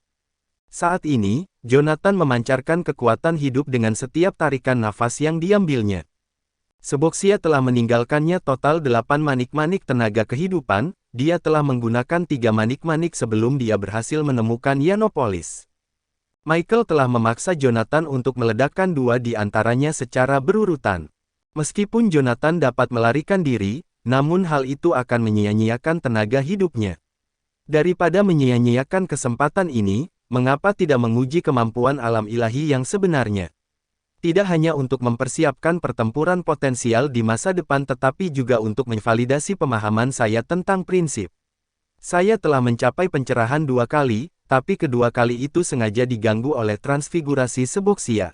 Saat ini, Jonathan memancarkan kekuatan hidup dengan setiap tarikan nafas yang diambilnya. Seboxia telah meninggalkannya total 8 manik-manik tenaga kehidupan, dia telah menggunakan 3 manik-manik sebelum dia berhasil menemukan Yanopolis. Michael telah memaksa Jonathan untuk meledakkan 2 di antaranya secara berurutan. Meskipun Jonathan dapat melarikan diri, namun hal itu akan menyia-nyiakan tenaga hidupnya. Daripada menyia-nyiakan kesempatan ini, mengapa tidak menguji kemampuan alam ilahi yang sebenarnya? Tidak hanya untuk mempersiapkan pertempuran potensial di masa depan tetapi juga untuk memvalidasi pemahaman saya tentang prinsip. Saya telah mencapai pencerahan 2 kali, tapi kedua kali itu sengaja diganggu oleh transfigurasi Seboxia.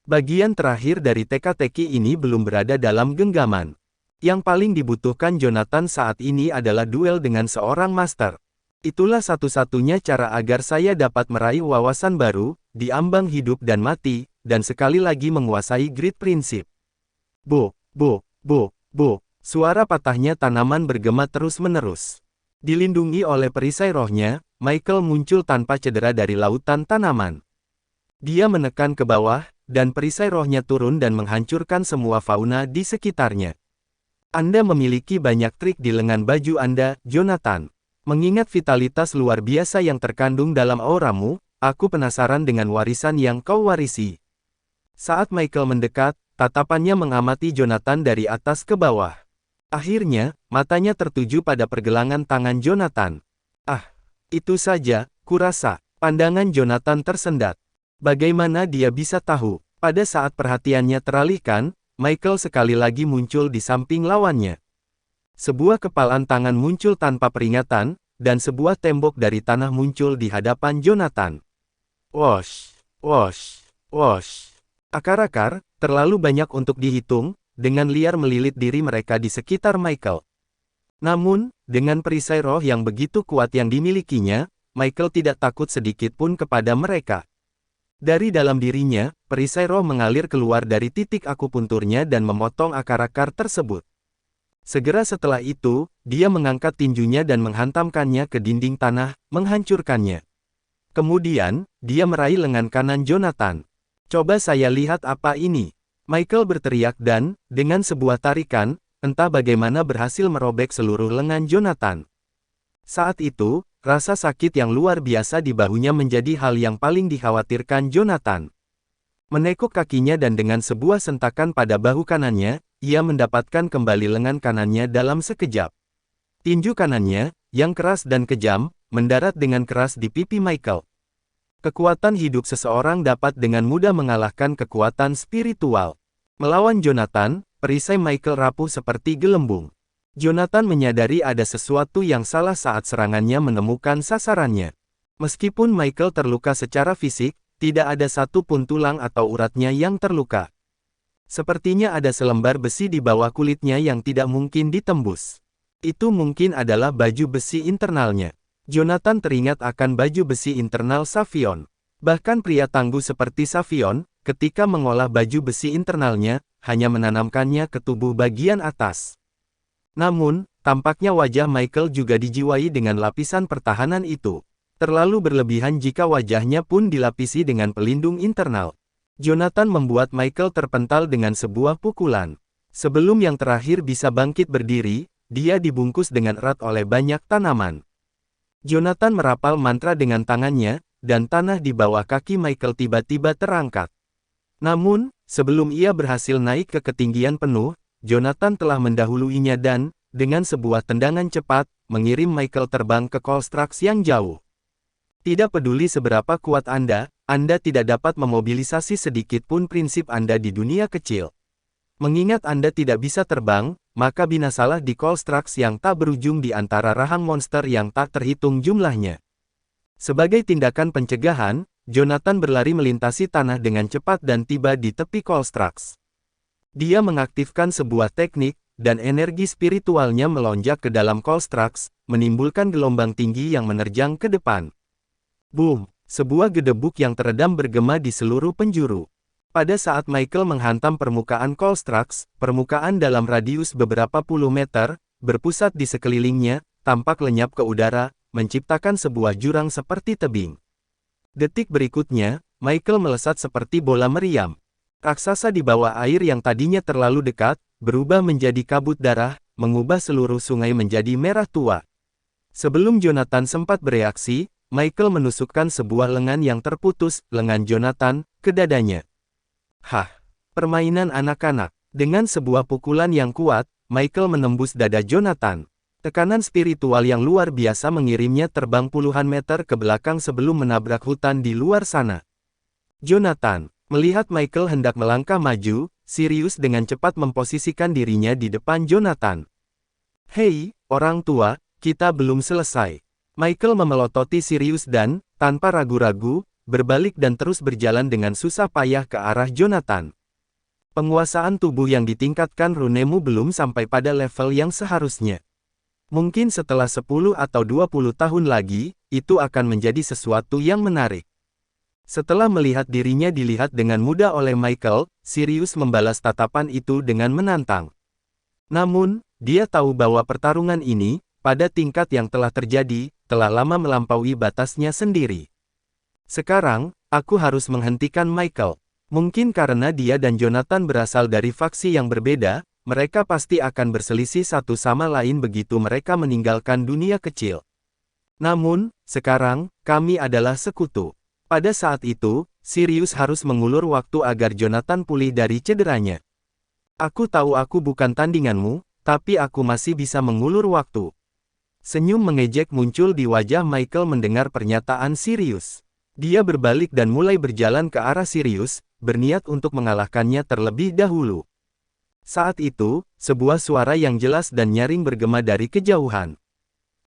Bagian terakhir dari teka-teki ini belum berada dalam genggaman. Yang paling dibutuhkan Jonathan saat ini adalah duel dengan seorang master. Itulah satu-satunya cara agar saya dapat meraih wawasan baru, di ambang hidup dan mati, dan sekali lagi menguasai grid prinsip. Bo, bo, bo, bo. Suara patahnya tanaman bergema terus-menerus. Dilindungi oleh perisai rohnya, Michael muncul tanpa cedera dari lautan tanaman. Dia menekan ke bawah, dan perisai rohnya turun dan menghancurkan semua fauna di sekitarnya. Anda memiliki banyak trik di lengan baju Anda, Jonathan. Mengingat vitalitas luar biasa yang terkandung dalam auramu, aku penasaran dengan warisan yang kau warisi. Saat Michael mendekat, tatapannya mengamati Jonathan dari atas ke bawah. Akhirnya, matanya tertuju pada pergelangan tangan Jonathan. Ah, itu saja, kurasa. Pandangan Jonathan tersendat. Bagaimana dia bisa tahu? Pada saat perhatiannya teralihkan, Michael sekali lagi muncul di samping lawannya. Sebuah kepalan tangan muncul tanpa peringatan, dan sebuah tembok dari tanah muncul di hadapan Jonathan. Wosh, wosh, wosh. Akar-akar, terlalu banyak untuk dihitung, dengan liar melilit diri mereka di sekitar Michael. Namun, dengan perisai roh yang begitu kuat yang dimilikinya, Michael tidak takut sedikit pun kepada mereka. Dari dalam dirinya, perisai roh mengalir keluar dari titik akupunturnya dan memotong akar-akar tersebut. Segera setelah itu, dia mengangkat tinjunya dan menghantamkannya ke dinding tanah, menghancurkannya. Kemudian, dia meraih lengan kanan Jonathan. "Coba saya lihat apa ini," Michael berteriak dan, dengan sebuah tarikan, entah bagaimana berhasil merobek seluruh lengan Jonathan. Saat itu, rasa sakit yang luar biasa di bahunya menjadi hal yang paling dikhawatirkan Jonathan. Menekuk kakinya dan dengan sebuah sentakan pada bahu kanannya, ia mendapatkan kembali lengan kanannya dalam sekejap. Tinju kanannya, yang keras dan kejam, mendarat dengan keras di pipi Michael. Kekuatan hidup seseorang dapat dengan mudah mengalahkan kekuatan spiritual. Melawan Jonathan, perisai Michael rapuh seperti gelembung. Jonathan menyadari ada sesuatu yang salah saat serangannya menemukan sasarannya. Meskipun Michael terluka secara fisik, tidak ada satu pun tulang atau uratnya yang terluka. Sepertinya ada selembar besi di bawah kulitnya yang tidak mungkin ditembus. Itu mungkin adalah baju besi internalnya. Jonathan teringat akan baju besi internal Savion. Bahkan pria tangguh seperti Savion, ketika mengolah baju besi internalnya, hanya menanamkannya ke tubuh bagian atas. Namun, tampaknya wajah Michael juga dijiwai dengan lapisan pertahanan itu. Terlalu berlebihan jika wajahnya pun dilapisi dengan pelindung internal. Jonathan membuat Michael terpental dengan sebuah pukulan. Sebelum yang terakhir bisa bangkit berdiri, dia dibungkus dengan erat oleh banyak tanaman. Jonathan merapal mantra dengan tangannya, dan tanah di bawah kaki Michael tiba-tiba terangkat. Namun, sebelum ia berhasil naik ke ketinggian penuh, Jonathan telah mendahuluinya dan, dengan sebuah tendangan cepat, mengirim Michael terbang ke Colstrax yang jauh. Tidak peduli seberapa kuat Anda tidak dapat memobilisasi sedikit pun prinsip Anda di dunia kecil. Mengingat Anda tidak bisa terbang, maka binasalah di Colstrax yang tak berujung di antara rahang monster yang tak terhitung jumlahnya. Sebagai tindakan pencegahan, Jonathan berlari melintasi tanah dengan cepat dan tiba di tepi Colstrax. Dia mengaktifkan sebuah teknik, dan energi spiritualnya melonjak ke dalam Colstrax, menimbulkan gelombang tinggi yang menerjang ke depan. Boom! Sebuah gedebuk yang teredam bergema di seluruh penjuru. Pada saat Michael menghantam permukaan Colstrax, permukaan dalam radius beberapa puluh meter, berpusat di sekelilingnya, tampak lenyap ke udara, menciptakan sebuah jurang seperti tebing. Detik berikutnya, Michael melesat seperti bola meriam. Raksasa di bawah air yang tadinya terlalu dekat, berubah menjadi kabut darah, mengubah seluruh sungai menjadi merah tua. Sebelum Jonathan sempat bereaksi, Michael menusukkan sebuah lengan yang terputus, lengan Jonathan, ke dadanya. Hah! Permainan anak-anak. Dengan sebuah pukulan yang kuat, Michael menembus dada Jonathan. Tekanan spiritual yang luar biasa mengirimnya terbang puluhan meter ke belakang sebelum menabrak hutan di luar sana. Jonathan, melihat Michael hendak melangkah maju, Sirius dengan cepat memposisikan dirinya di depan Jonathan. "Hei, orang tua, kita belum selesai." Michael memelototi Sirius dan, tanpa ragu-ragu, berbalik dan terus berjalan dengan susah payah ke arah Jonathan. Penguasaan tubuh yang ditingkatkan runemu belum sampai pada level yang seharusnya. Mungkin setelah 10 atau 20 tahun lagi, itu akan menjadi sesuatu yang menarik. Setelah melihat dirinya dilihat dengan mudah oleh Michael, Sirius membalas tatapan itu dengan menantang. Namun, dia tahu bahwa pertarungan ini, pada tingkat yang telah terjadi, telah lama melampaui batasnya sendiri. Sekarang, aku harus menghentikan Michael. Mungkin karena dia dan Jonathan berasal dari faksi yang berbeda, mereka pasti akan berselisih satu sama lain begitu mereka meninggalkan dunia kecil. Namun, sekarang, kami adalah sekutu. Pada saat itu, Sirius harus mengulur waktu agar Jonathan pulih dari cederanya. Aku tahu aku bukan tandinganmu, tapi aku masih bisa mengulur waktu. Senyum mengejek muncul di wajah Michael mendengar pernyataan Sirius. Dia berbalik dan mulai berjalan ke arah Sirius, berniat untuk mengalahkannya terlebih dahulu. Saat itu, sebuah suara yang jelas dan nyaring bergema dari kejauhan.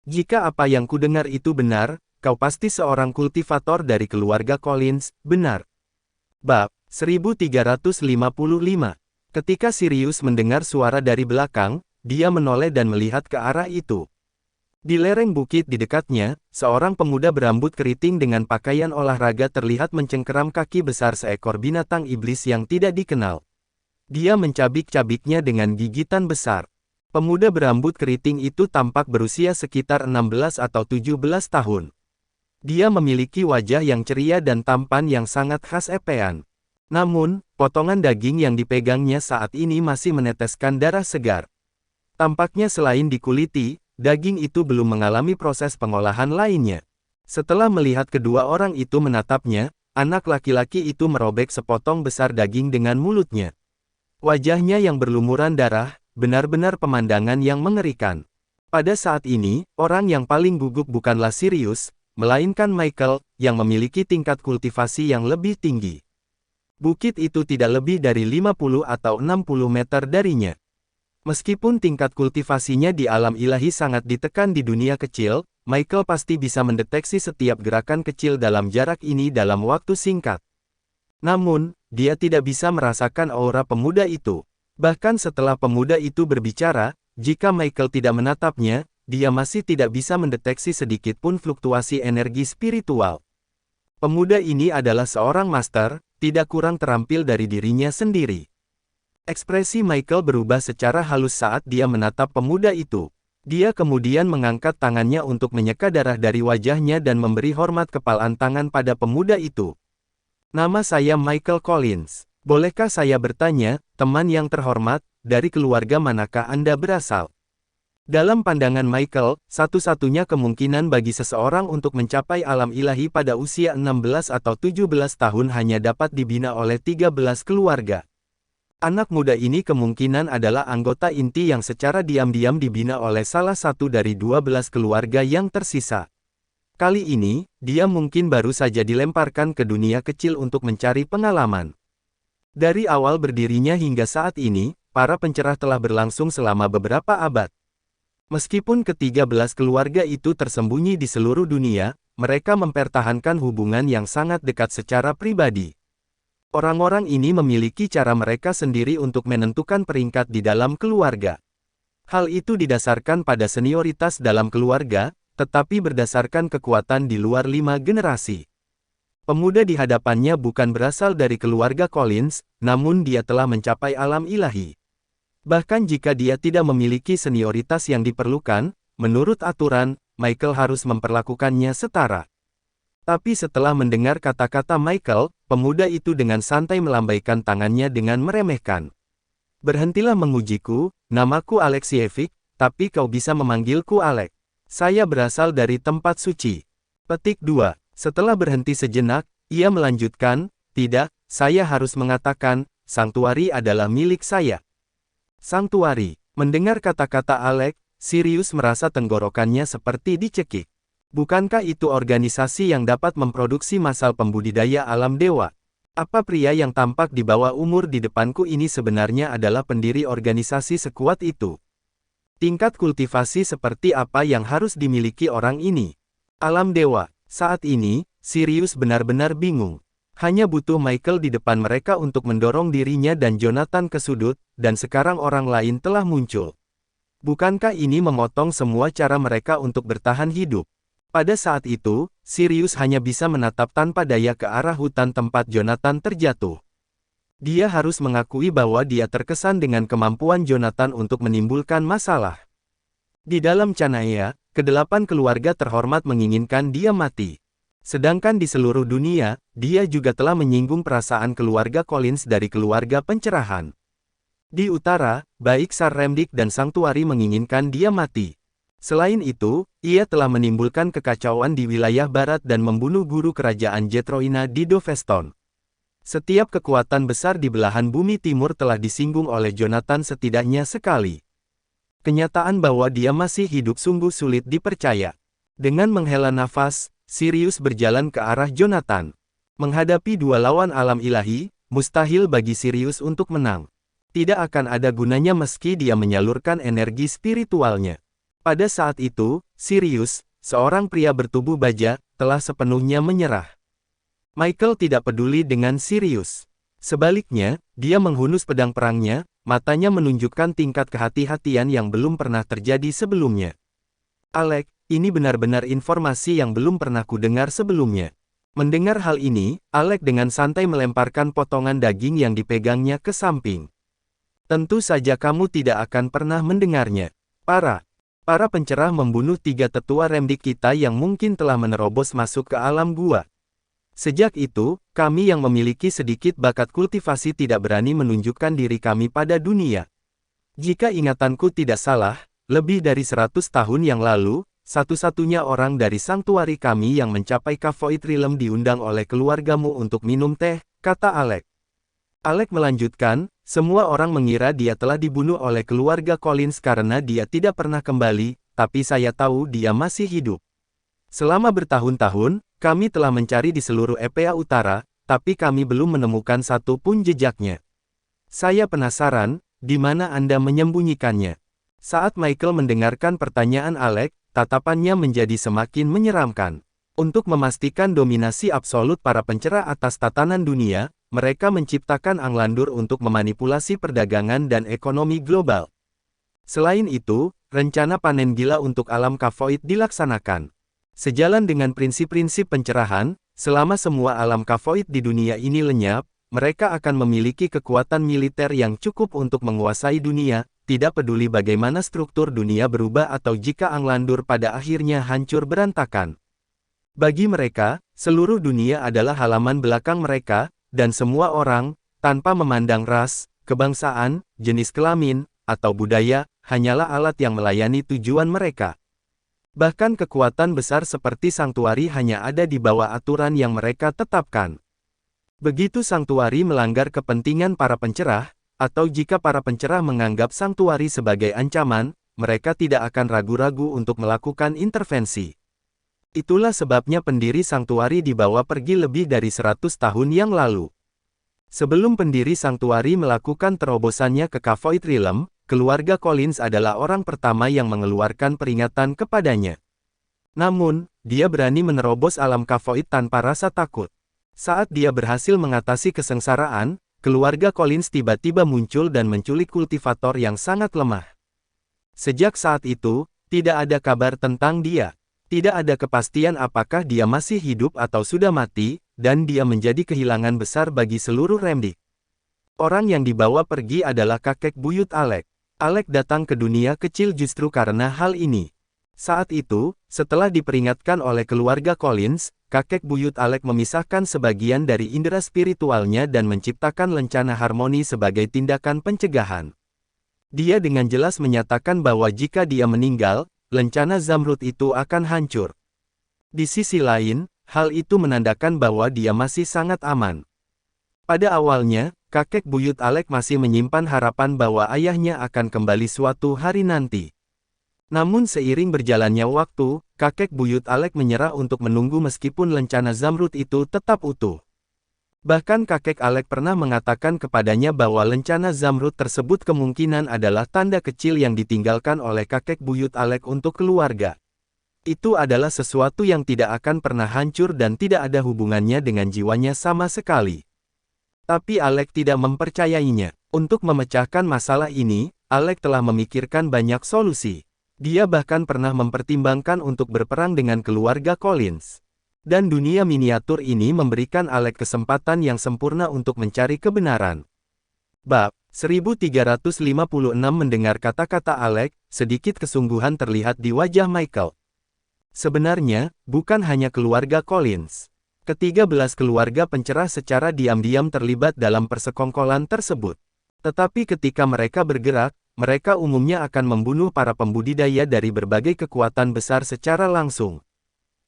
"Jika apa yang kudengar itu benar, kau pasti seorang kultivator dari keluarga Collins, benar?" Bab 1355. Ketika Sirius mendengar suara dari belakang, dia menoleh dan melihat ke arah itu. Di lereng bukit di dekatnya, seorang pemuda berambut keriting dengan pakaian olahraga terlihat mencengkeram kaki besar seekor binatang iblis yang tidak dikenal. Dia mencabik-cabiknya dengan gigitan besar. Pemuda berambut keriting itu tampak berusia sekitar 16 atau 17 tahun. Dia memiliki wajah yang ceria dan tampan yang sangat khas epean. Namun, potongan daging yang dipegangnya saat ini masih meneteskan darah segar. Tampaknya selain dikuliti, daging itu belum mengalami proses pengolahan lainnya. Setelah melihat kedua orang itu menatapnya, anak laki-laki itu merobek sepotong besar daging dengan mulutnya. Wajahnya yang berlumuran darah, benar-benar pemandangan yang mengerikan. Pada saat ini, orang yang paling gugup bukanlah Sirius, melainkan Michael, yang memiliki tingkat kultivasi yang lebih tinggi. Bukit itu tidak lebih dari 50 atau 60 meter darinya. Meskipun tingkat kultivasinya di alam ilahi sangat ditekan di dunia kecil, Michael pasti bisa mendeteksi setiap gerakan kecil dalam jarak ini dalam waktu singkat. Namun, dia tidak bisa merasakan aura pemuda itu. Bahkan setelah pemuda itu berbicara, jika Michael tidak menatapnya, dia masih tidak bisa mendeteksi sedikit pun fluktuasi energi spiritual. Pemuda ini adalah seorang master, tidak kurang terampil dari dirinya sendiri. Ekspresi Michael berubah secara halus saat dia menatap pemuda itu. Dia kemudian mengangkat tangannya untuk menyeka darah dari wajahnya dan memberi hormat kepalan tangan pada pemuda itu. Nama saya Michael Collins. Bolehkah saya bertanya, teman yang terhormat, dari keluarga manakah Anda berasal? Dalam pandangan Michael, satu-satunya kemungkinan bagi seseorang untuk mencapai alam ilahi pada usia 16 atau 17 tahun hanya dapat dibina oleh 13 keluarga. Anak muda ini kemungkinan adalah anggota inti yang secara diam-diam dibina oleh salah satu dari 12 keluarga yang tersisa. Kali ini, dia mungkin baru saja dilemparkan ke dunia kecil untuk mencari pengalaman. Dari awal berdirinya hingga saat ini, para pencerah telah berlangsung selama beberapa abad. Meskipun ke-13 keluarga itu tersembunyi di seluruh dunia, mereka mempertahankan hubungan yang sangat dekat secara pribadi. Orang-orang ini memiliki cara mereka sendiri untuk menentukan peringkat di dalam keluarga. Hal itu didasarkan pada senioritas dalam keluarga, tetapi berdasarkan kekuatan di luar 5 generasi. Pemuda di hadapannya bukan berasal dari keluarga Collins, namun dia telah mencapai alam ilahi. Bahkan jika dia tidak memiliki senioritas yang diperlukan, menurut aturan, Michael harus memperlakukannya setara. Tapi setelah mendengar kata-kata Michael, pemuda itu dengan santai melambaikan tangannya dengan meremehkan. Berhentilah mengujiku, namaku Alexievich, tapi kau bisa memanggilku Alex. Saya berasal dari tempat suci. Petik 2. Setelah berhenti sejenak, ia melanjutkan, tidak, saya harus mengatakan, Sanctuary adalah milik saya. Sanctuary. Mendengar kata-kata Alex, Sirius merasa tenggorokannya seperti dicekik. Bukankah itu organisasi yang dapat memproduksi masal pembudidaya alam dewa? Apa pria yang tampak di bawah umur di depanku ini sebenarnya adalah pendiri organisasi sekuat itu? Tingkat kultivasi seperti apa yang harus dimiliki orang ini? Alam dewa. Saat ini, Sirius benar-benar bingung. Hanya butuh Michael di depan mereka untuk mendorong dirinya dan Jonathan ke sudut, dan sekarang orang lain telah muncul. Bukankah ini memotong semua cara mereka untuk bertahan hidup? Pada saat itu, Sirius hanya bisa menatap tanpa daya ke arah hutan tempat Jonathan terjatuh. Dia harus mengakui bahwa dia terkesan dengan kemampuan Jonathan untuk menimbulkan masalah. Di dalam Canaya, ke-8 keluarga terhormat menginginkan dia mati. Sedangkan di seluruh dunia, dia juga telah menyinggung perasaan keluarga Collins dari keluarga pencerahan. Di utara, baik Sar Remdik dan Sanctuary menginginkan dia mati. Selain itu, ia telah menimbulkan kekacauan di wilayah barat dan membunuh guru kerajaan Jetroina di Doveston. Setiap kekuatan besar di belahan bumi timur telah disinggung oleh Jonathan setidaknya sekali. Kenyataan bahwa dia masih hidup sungguh sulit dipercaya. Dengan menghela nafas, Sirius berjalan ke arah Jonathan. Menghadapi dua lawan alam ilahi, mustahil bagi Sirius untuk menang. Tidak akan ada gunanya meski dia menyalurkan energi spiritualnya. Pada saat itu, Sirius, seorang pria bertubuh baja, telah sepenuhnya menyerah. Michael tidak peduli dengan Sirius. Sebaliknya, dia menghunus pedang perangnya, matanya menunjukkan tingkat kehati-hatian yang belum pernah terjadi sebelumnya. Alec, ini benar-benar informasi yang belum pernah kudengar sebelumnya. Mendengar hal ini, Alec dengan santai melemparkan potongan daging yang dipegangnya ke samping. Tentu saja kamu tidak akan pernah mendengarnya. Para pencerah membunuh 3 tetua remdik kita yang mungkin telah menerobos masuk ke alam gua. Sejak itu, kami yang memiliki sedikit bakat kultivasi tidak berani menunjukkan diri kami pada dunia. Jika ingatanku tidak salah, lebih dari 100 tahun yang lalu, satu-satunya orang dari sanktuari kami yang mencapai Kavoid Realm diundang oleh keluargamu untuk minum teh, kata Alec. Alec melanjutkan, semua orang mengira dia telah dibunuh oleh keluarga Collins karena dia tidak pernah kembali, tapi saya tahu dia masih hidup. Selama bertahun-tahun, kami telah mencari di seluruh EPA Utara, tapi kami belum menemukan satu pun jejaknya. Saya penasaran, di mana Anda menyembunyikannya? Saat Michael mendengarkan pertanyaan Alec, tatapannya menjadi semakin menyeramkan. Untuk memastikan dominasi absolut para pencerah atas tatanan dunia, mereka menciptakan Anglandur untuk memanipulasi perdagangan dan ekonomi global. Selain itu, rencana panen gila untuk alam Kavoid dilaksanakan. Sejalan dengan prinsip-prinsip pencerahan, selama semua alam Kavoid di dunia ini lenyap, mereka akan memiliki kekuatan militer yang cukup untuk menguasai dunia, tidak peduli bagaimana struktur dunia berubah atau jika Anglandur pada akhirnya hancur berantakan. Bagi mereka, seluruh dunia adalah halaman belakang mereka, dan semua orang, tanpa memandang ras, kebangsaan, jenis kelamin, atau budaya, hanyalah alat yang melayani tujuan mereka. Bahkan kekuatan besar seperti Sanktuari hanya ada di bawah aturan yang mereka tetapkan. Begitu Sanktuari melanggar kepentingan para pencerah, atau jika para pencerah menganggap Sanktuari sebagai ancaman, mereka tidak akan ragu-ragu untuk melakukan intervensi. Itulah sebabnya pendiri Sanktuari dibawa pergi lebih dari 100 tahun yang lalu. Sebelum pendiri Sanktuari melakukan terobosannya ke Kavoid Realm, keluarga Collins adalah orang pertama yang mengeluarkan peringatan kepadanya. Namun, dia berani menerobos alam Kavoid tanpa rasa takut. Saat dia berhasil mengatasi kesengsaraan, keluarga Collins tiba-tiba muncul dan menculik kultivator yang sangat lemah. Sejak saat itu, tidak ada kabar tentang dia. Tidak ada kepastian apakah dia masih hidup atau sudah mati, dan dia menjadi kehilangan besar bagi seluruh remdik. Orang yang dibawa pergi adalah kakek buyut Alec. Alec datang ke dunia kecil justru karena hal ini. Saat itu, setelah diperingatkan oleh keluarga Collins, kakek buyut Alec memisahkan sebagian dari indera spiritualnya dan menciptakan lencana harmoni sebagai tindakan pencegahan. Dia dengan jelas menyatakan bahwa jika dia meninggal, lencana Zamrud itu akan hancur. Di sisi lain, hal itu menandakan bahwa dia masih sangat aman. Pada awalnya, kakek buyut Alec masih menyimpan harapan bahwa ayahnya akan kembali suatu hari nanti. Namun seiring berjalannya waktu, kakek buyut Alec menyerah untuk menunggu meskipun lencana Zamrud itu tetap utuh. Bahkan kakek Alec pernah mengatakan kepadanya bahwa lencana Zamrud tersebut kemungkinan adalah tanda kecil yang ditinggalkan oleh kakek buyut Alec untuk keluarga. Itu adalah sesuatu yang tidak akan pernah hancur dan tidak ada hubungannya dengan jiwanya sama sekali. Tapi Alec tidak mempercayainya. Untuk memecahkan masalah ini, Alec telah memikirkan banyak solusi. Dia bahkan pernah mempertimbangkan untuk berperang dengan keluarga Collins. Dan dunia miniatur ini memberikan Alec kesempatan yang sempurna untuk mencari kebenaran. Bab 1356 mendengar kata-kata Alec, sedikit kesungguhan terlihat di wajah Michael. Sebenarnya, bukan hanya keluarga Collins. Ke-13 keluarga pencerah secara diam-diam terlibat dalam persekongkolan tersebut. Tetapi ketika mereka bergerak, mereka umumnya akan membunuh para pembudidaya dari berbagai kekuatan besar secara langsung.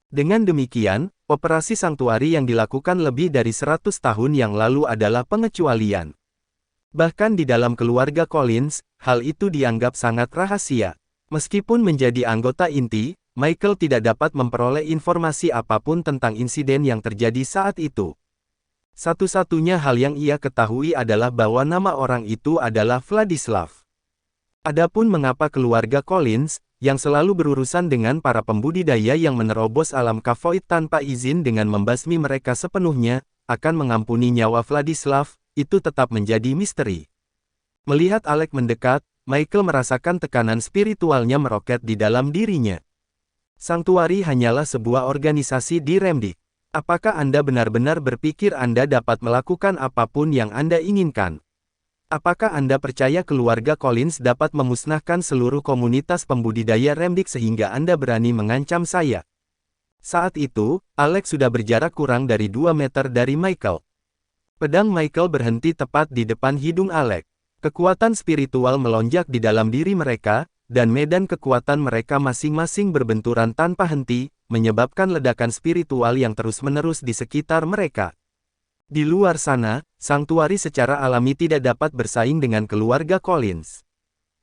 Dengan demikian, operasi Sanktuari yang dilakukan lebih dari 100 tahun yang lalu adalah pengecualian. Bahkan di dalam keluarga Collins, hal itu dianggap sangat rahasia. Meskipun menjadi anggota inti, Michael tidak dapat memperoleh informasi apapun tentang insiden yang terjadi saat itu. Satu-satunya hal yang ia ketahui adalah bahwa nama orang itu adalah Vladislav. Adapun mengapa keluarga Collins, yang selalu berurusan dengan para pembudidaya yang menerobos alam Kavoid tanpa izin dengan membasmi mereka sepenuhnya, akan mengampuni nyawa Vladislav, itu tetap menjadi misteri. Melihat Alec mendekat, Michael merasakan tekanan spiritualnya meroket di dalam dirinya. Sanktuari hanyalah sebuah organisasi di Remdik. Apakah Anda benar-benar berpikir Anda dapat melakukan apapun yang Anda inginkan? Apakah Anda percaya keluarga Collins dapat memusnahkan seluruh komunitas pembudidaya Remdik sehingga Anda berani mengancam saya? Saat itu, Alex sudah berjarak kurang dari 2 meter dari Michael. Pedang Michael berhenti tepat di depan hidung Alex. Kekuatan spiritual melonjak di dalam diri mereka, dan medan kekuatan mereka masing-masing berbenturan tanpa henti, menyebabkan ledakan spiritual yang terus-menerus di sekitar mereka. Di luar sana, sanktuari secara alami tidak dapat bersaing dengan keluarga Collins.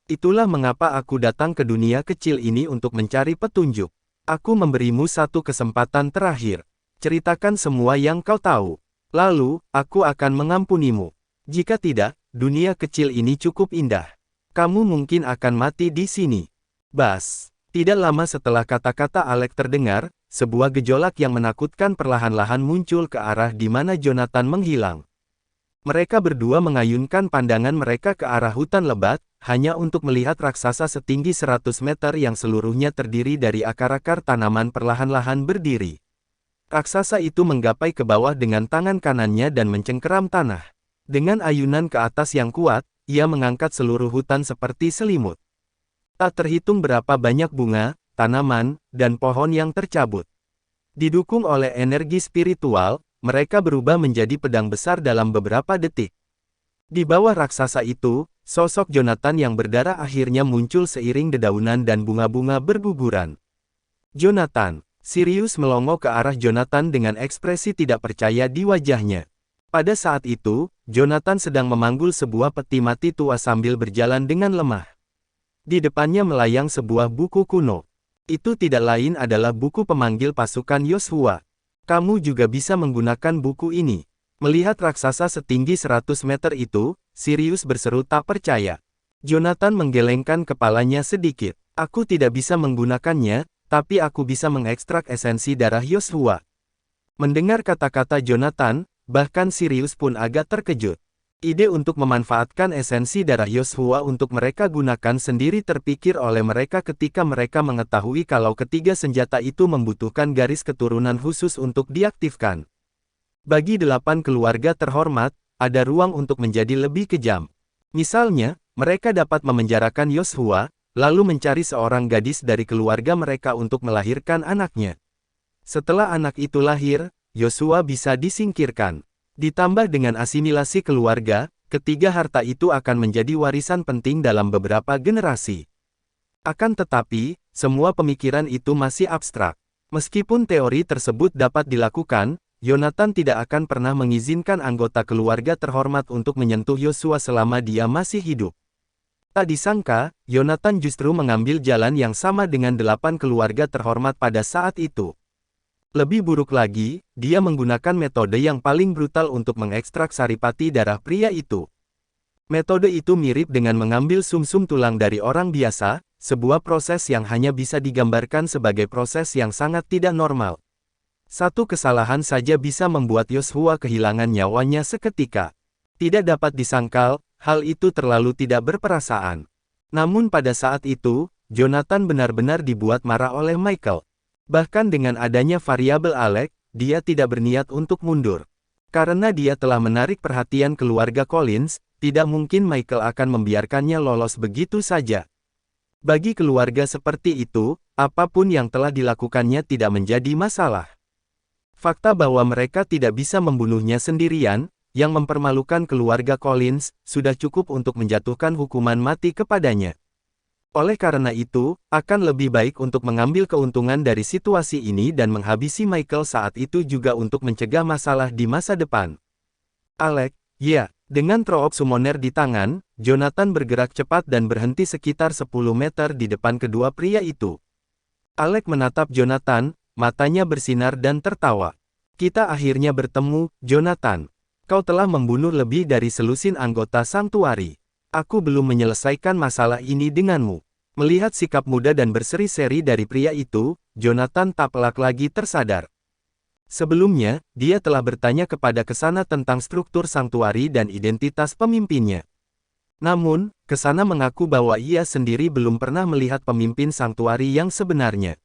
Itulah mengapa aku datang ke dunia kecil ini untuk mencari petunjuk. Aku memberimu satu kesempatan terakhir. Ceritakan semua yang kau tahu. Lalu, aku akan mengampunimu. Jika tidak, dunia kecil ini cukup indah. Kamu mungkin akan mati di sini. Bas. Tidak lama setelah kata-kata Alec terdengar, sebuah gejolak yang menakutkan perlahan-lahan muncul ke arah di mana Jonathan menghilang. Mereka berdua mengayunkan pandangan mereka ke arah hutan lebat, hanya untuk melihat raksasa setinggi 100 meter yang seluruhnya terdiri dari akar-akar tanaman perlahan-lahan berdiri. Raksasa itu menggapai ke bawah dengan tangan kanannya dan mencengkeram tanah. Dengan ayunan ke atas yang kuat, ia mengangkat seluruh hutan seperti selimut. Tak terhitung berapa banyak bunga, tanaman, dan pohon yang tercabut. Didukung oleh energi spiritual, mereka berubah menjadi pedang besar dalam beberapa detik. Di bawah raksasa itu, sosok Jonathan yang berdarah akhirnya muncul seiring dedaunan dan bunga-bunga berguguran. Jonathan, Sirius melongo ke arah Jonathan dengan ekspresi tidak percaya di wajahnya. Pada saat itu, Jonathan sedang memanggul sebuah peti mati tua sambil berjalan dengan lemah. Di depannya melayang sebuah buku kuno. Itu tidak lain adalah buku pemanggil pasukan Yoshua. Kamu juga bisa menggunakan buku ini. Melihat raksasa setinggi 100 meter itu, Sirius berseru tak percaya. Jonathan menggelengkan kepalanya sedikit. Aku tidak bisa menggunakannya, tapi aku bisa mengekstrak esensi darah Yoshua. Mendengar kata-kata Jonathan, bahkan Sirius pun agak terkejut. Ide untuk memanfaatkan esensi darah Yoshua untuk mereka gunakan sendiri terpikir oleh mereka ketika mereka mengetahui kalau ketiga senjata itu membutuhkan garis keturunan khusus untuk diaktifkan. Bagi 8 keluarga terhormat, ada ruang untuk menjadi lebih kejam. Misalnya, mereka dapat memenjarakan Yoshua, lalu mencari seorang gadis dari keluarga mereka untuk melahirkan anaknya. Setelah anak itu lahir, Yoshua bisa disingkirkan. Ditambah dengan asimilasi keluarga, ketiga harta itu akan menjadi warisan penting dalam beberapa generasi. Akan tetapi, semua pemikiran itu masih abstrak. Meskipun teori tersebut dapat dilakukan, Jonathan tidak akan pernah mengizinkan anggota keluarga terhormat untuk menyentuh Yoshua selama dia masih hidup. Tak disangka, Jonathan justru mengambil jalan yang sama dengan 8 keluarga terhormat pada saat itu. Lebih buruk lagi, dia menggunakan metode yang paling brutal untuk mengekstrak saripati darah pria itu. Metode itu mirip dengan mengambil sumsum tulang dari orang biasa, sebuah proses yang hanya bisa digambarkan sebagai proses yang sangat tidak normal. Satu kesalahan saja bisa membuat Yoshua kehilangan nyawanya seketika. Tidak dapat disangkal, hal itu terlalu tidak berperasaan. Namun pada saat itu, Jonathan benar-benar dibuat marah oleh Michael. Bahkan dengan adanya variabel Alec, dia tidak berniat untuk mundur. Karena dia telah menarik perhatian keluarga Collins, tidak mungkin Michael akan membiarkannya lolos begitu saja. Bagi keluarga seperti itu, apapun yang telah dilakukannya tidak menjadi masalah. Fakta bahwa mereka tidak bisa membunuhnya sendirian, yang mempermalukan keluarga Collins, sudah cukup untuk menjatuhkan hukuman mati kepadanya. Oleh karena itu, akan lebih baik untuk mengambil keuntungan dari situasi ini dan menghabisi Michael saat itu juga untuk mencegah masalah di masa depan. Alec, ya, dengan Troop Summoner di tangan, Jonathan bergerak cepat dan berhenti sekitar 10 meter di depan kedua pria itu. Alec menatap Jonathan, matanya bersinar dan tertawa. Kita akhirnya bertemu, Jonathan. Kau telah membunuh lebih dari selusin anggota Sanktuari. Aku belum menyelesaikan masalah ini denganmu. Melihat sikap muda dan berseri-seri dari pria itu, Jonathan tak pelak lagi tersadar. Sebelumnya, dia telah bertanya kepada Kesana tentang struktur Sanktuari dan identitas pemimpinnya. Namun, Kesana mengaku bahwa ia sendiri belum pernah melihat pemimpin Sanktuari yang sebenarnya.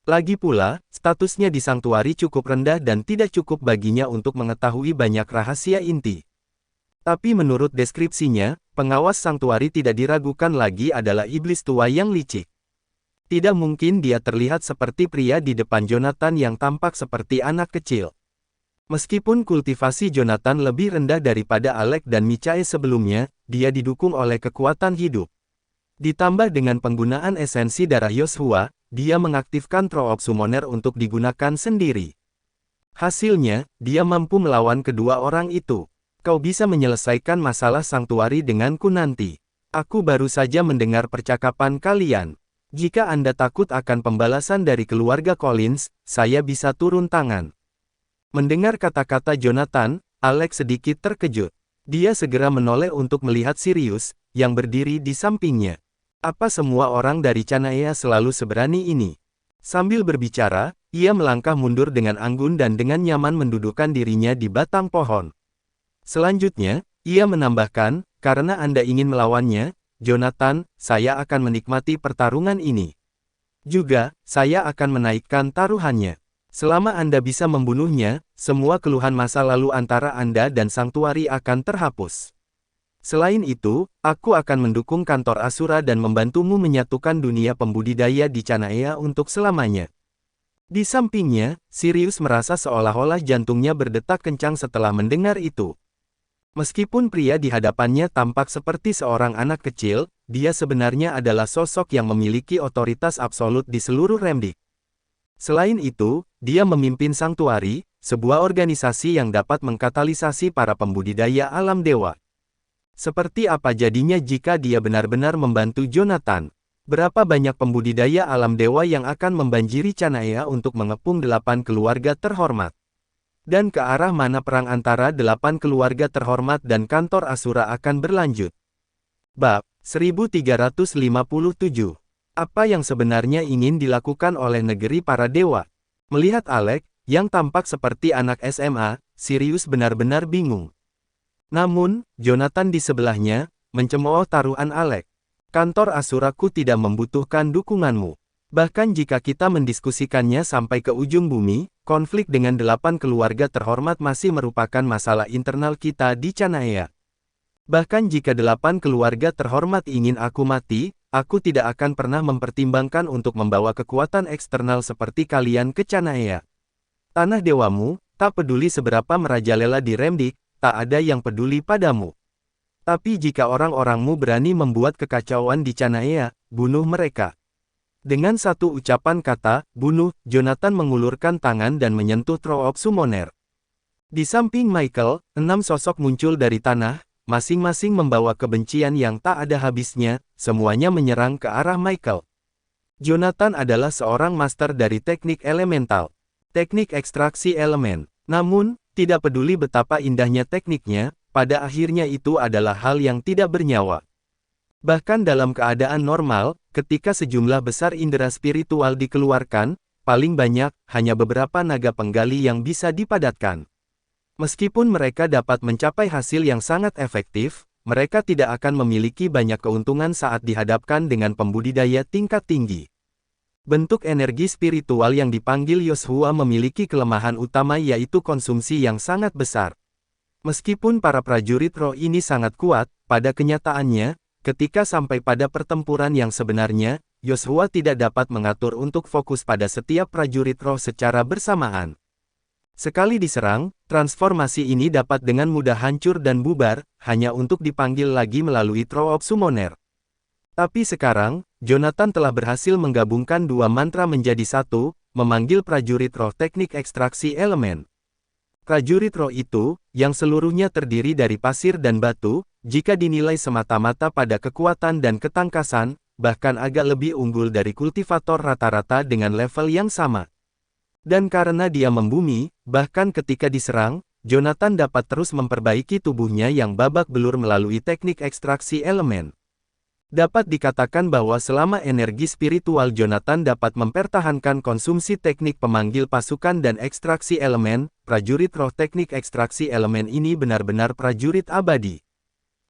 Lagi pula, statusnya di Sanktuari cukup rendah dan tidak cukup baginya untuk mengetahui banyak rahasia inti. Tapi menurut deskripsinya, pengawas Sanktuari tidak diragukan lagi adalah iblis tua yang licik. Tidak mungkin dia terlihat seperti pria di depan Jonathan yang tampak seperti anak kecil. Meskipun kultivasi Jonathan lebih rendah daripada Alec dan Michae sebelumnya, dia didukung oleh kekuatan hidup. Ditambah dengan penggunaan esensi darah Yoshua, dia mengaktifkan Throw of Summoner untuk digunakan sendiri. Hasilnya, dia mampu melawan kedua orang itu. Kau bisa menyelesaikan masalah Sanktuari denganku nanti. Aku baru saja mendengar percakapan kalian. Jika Anda takut akan pembalasan dari keluarga Collins, saya bisa turun tangan. Mendengar kata-kata Jonathan, Alex sedikit terkejut. Dia segera menoleh untuk melihat Sirius, yang berdiri di sampingnya. Apa semua orang dari Canaya selalu seberani ini? Sambil berbicara, ia melangkah mundur dengan anggun dan dengan nyaman mendudukkan dirinya di batang pohon. Selanjutnya, ia menambahkan, karena Anda ingin melawannya, Jonathan, saya akan menikmati pertarungan ini. Juga, saya akan menaikkan taruhannya. Selama Anda bisa membunuhnya, semua keluhan masa lalu antara Anda dan Sanktuari akan terhapus. Selain itu, aku akan mendukung kantor Asura dan membantumu menyatukan dunia pembudidaya di Canaya untuk selamanya. Di sampingnya, Sirius merasa seolah-olah jantungnya berdetak kencang setelah mendengar itu. Meskipun pria di hadapannya tampak seperti seorang anak kecil, dia sebenarnya adalah sosok yang memiliki otoritas absolut di seluruh Remdik. Selain itu, dia memimpin Sanktuari, sebuah organisasi yang dapat mengkatalisasi para pembudidaya alam dewa. Seperti apa jadinya jika dia benar-benar membantu Jonathan? Berapa banyak pembudidaya alam dewa yang akan membanjiri Canaya untuk mengepung 8 keluarga terhormat? Dan ke arah mana perang antara 8 keluarga terhormat dan kantor Asura akan berlanjut? Bab 1357. Apa yang sebenarnya ingin dilakukan oleh negeri para dewa? Melihat Alec, yang tampak seperti anak SMA, Sirius benar-benar bingung. Namun, Jonathan di sebelahnya, mencemooh taruhan Alec. Kantor Asuraku tidak membutuhkan dukunganmu. Bahkan jika kita mendiskusikannya sampai ke ujung bumi, konflik dengan 8 keluarga terhormat masih merupakan masalah internal kita di Canaya. Bahkan jika 8 keluarga terhormat ingin aku mati, aku tidak akan pernah mempertimbangkan untuk membawa kekuatan eksternal seperti kalian ke Canaya. Tanah dewamu, tak peduli seberapa merajalela di Remdik, tak ada yang peduli padamu. Tapi jika orang-orangmu berani membuat kekacauan di Canaya, bunuh mereka. Dengan satu ucapan kata, bunuh, Jonathan mengulurkan tangan dan menyentuh Throw of Summoner. Di samping Michael, 6 sosok muncul dari tanah, masing-masing membawa kebencian yang tak ada habisnya, semuanya menyerang ke arah Michael. Jonathan adalah seorang master dari teknik elemental, teknik ekstraksi elemen. Namun, tidak peduli betapa indahnya tekniknya, pada akhirnya itu adalah hal yang tidak bernyawa. Bahkan dalam keadaan normal, ketika sejumlah besar indera spiritual dikeluarkan, paling banyak, hanya beberapa naga penggali yang bisa dipadatkan. Meskipun mereka dapat mencapai hasil yang sangat efektif, mereka tidak akan memiliki banyak keuntungan saat dihadapkan dengan pembudidaya tingkat tinggi. Bentuk energi spiritual yang dipanggil Yoshua memiliki kelemahan utama yaitu konsumsi yang sangat besar. Meskipun para prajurit roh ini sangat kuat, pada kenyataannya, ketika sampai pada pertempuran yang sebenarnya, Yoshua tidak dapat mengatur untuk fokus pada setiap prajurit roh secara bersamaan. Sekali diserang, transformasi ini dapat dengan mudah hancur dan bubar, hanya untuk dipanggil lagi melalui Throw of Summoner. Tapi sekarang, Jonathan telah berhasil menggabungkan dua mantra menjadi satu, memanggil prajurit roh teknik ekstraksi elemen. Prajurit roh itu, yang seluruhnya terdiri dari pasir dan batu, jika dinilai semata-mata pada kekuatan dan ketangkasan, bahkan agak lebih unggul dari kultivator rata-rata dengan level yang sama. Dan karena dia membumi, bahkan ketika diserang, Jonathan dapat terus memperbaiki tubuhnya yang babak belur melalui teknik ekstraksi elemen. Dapat dikatakan bahwa selama energi spiritual Jonathan dapat mempertahankan konsumsi teknik pemanggil pasukan dan ekstraksi elemen, prajurit roh teknik ekstraksi elemen ini benar-benar prajurit abadi.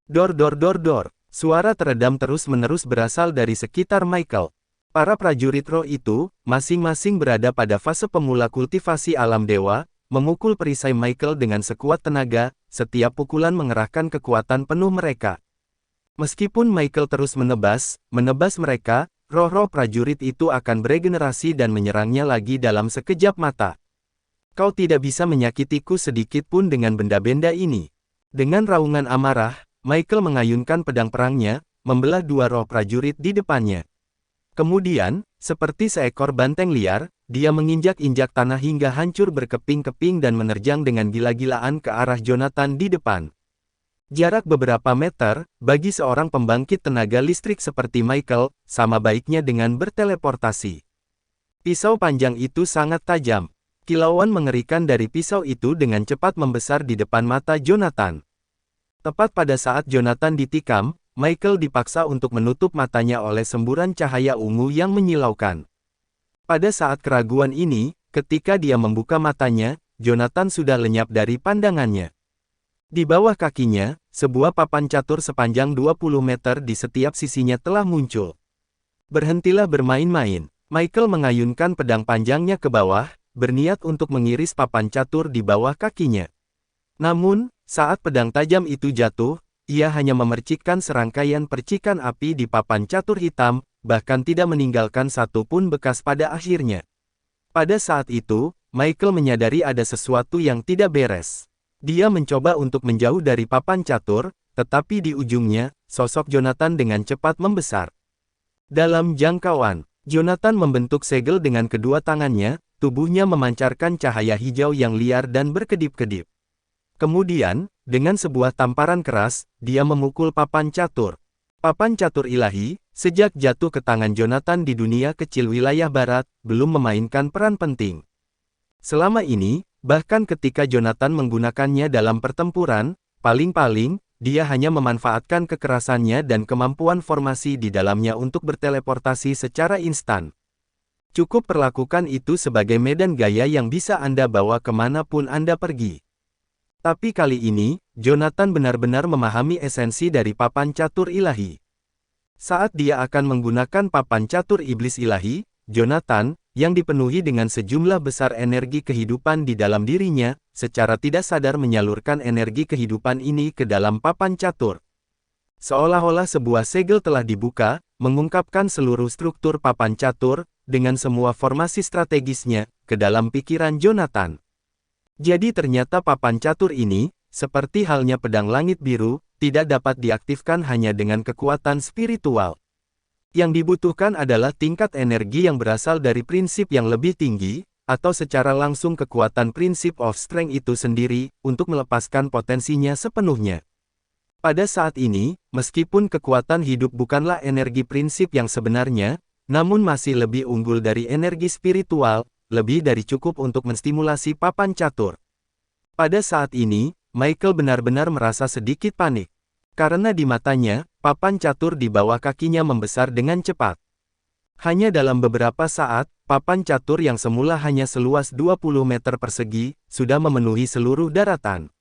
Dor dor dor dor, suara teredam terus-menerus berasal dari sekitar Michael. Para prajurit roh itu, masing-masing berada pada fase pemula kultivasi alam dewa, memukul perisai Michael dengan sekuat tenaga, setiap pukulan mengerahkan kekuatan penuh mereka. Meskipun Michael terus menebas mereka, roh-roh prajurit itu akan beregenerasi dan menyerangnya lagi dalam sekejap mata. Kau tidak bisa menyakitiku sedikit pun dengan benda-benda ini. Dengan raungan amarah, Michael mengayunkan pedang perangnya, membelah dua roh prajurit di depannya. Kemudian, seperti seekor banteng liar, dia menginjak-injak tanah hingga hancur berkeping-keping dan menerjang dengan gila-gilaan ke arah Jonathan di depan. Jarak beberapa meter, bagi seorang pembangkit tenaga listrik seperti Michael, sama baiknya dengan berteleportasi. Pisau panjang itu sangat tajam. Kilauan mengerikan dari pisau itu dengan cepat membesar di depan mata Jonathan. Tepat pada saat Jonathan ditikam, Michael dipaksa untuk menutup matanya oleh semburan cahaya ungu yang menyilaukan. Pada saat keraguan ini, ketika dia membuka matanya, Jonathan sudah lenyap dari pandangannya. Di bawah kakinya, sebuah papan catur sepanjang 20 meter di setiap sisinya telah muncul. Berhentilah bermain-main. Michael mengayunkan pedang panjangnya ke bawah, berniat untuk mengiris papan catur di bawah kakinya. Namun, saat pedang tajam itu jatuh, ia hanya memercikkan serangkaian percikan api di papan catur hitam, bahkan tidak meninggalkan satu pun bekas pada akhirnya. Pada saat itu, Michael menyadari ada sesuatu yang tidak beres. Dia mencoba untuk menjauh dari papan catur, tetapi di ujungnya, sosok Jonathan dengan cepat membesar. Dalam jangkauan, Jonathan membentuk segel dengan kedua tangannya, tubuhnya memancarkan cahaya hijau yang liar dan berkedip-kedip. Kemudian, dengan sebuah tamparan keras, dia memukul papan catur. Papan catur ilahi, sejak jatuh ke tangan Jonathan di dunia kecil wilayah barat, belum memainkan peran penting. Selama ini, bahkan ketika Jonathan menggunakannya dalam pertempuran, paling-paling, dia hanya memanfaatkan kekerasannya dan kemampuan formasi di dalamnya untuk berteleportasi secara instan. Cukup perlakukan itu sebagai medan gaya yang bisa Anda bawa kemanapun Anda pergi. Tapi kali ini, Jonathan benar-benar memahami esensi dari papan catur ilahi. Saat dia akan menggunakan papan catur iblis ilahi, Jonathan, yang dipenuhi dengan sejumlah besar energi kehidupan di dalam dirinya, secara tidak sadar menyalurkan energi kehidupan ini ke dalam papan catur. Seolah-olah sebuah segel telah dibuka, mengungkapkan seluruh struktur papan catur, dengan semua formasi strategisnya, ke dalam pikiran Jonathan. Jadi ternyata papan catur ini, seperti halnya pedang langit biru, tidak dapat diaktifkan hanya dengan kekuatan spiritual. Yang dibutuhkan adalah tingkat energi yang berasal dari prinsip yang lebih tinggi, atau secara langsung kekuatan prinsip of strength itu sendiri, untuk melepaskan potensinya sepenuhnya. Pada saat ini, meskipun kekuatan hidup bukanlah energi prinsip yang sebenarnya, namun masih lebih unggul dari energi spiritual, lebih dari cukup untuk menstimulasi papan catur. Pada saat ini, Michael benar-benar merasa sedikit panik. Karena di matanya, papan catur di bawah kakinya membesar dengan cepat. Hanya dalam beberapa saat, papan catur yang semula hanya seluas 20 meter persegi, sudah memenuhi seluruh daratan.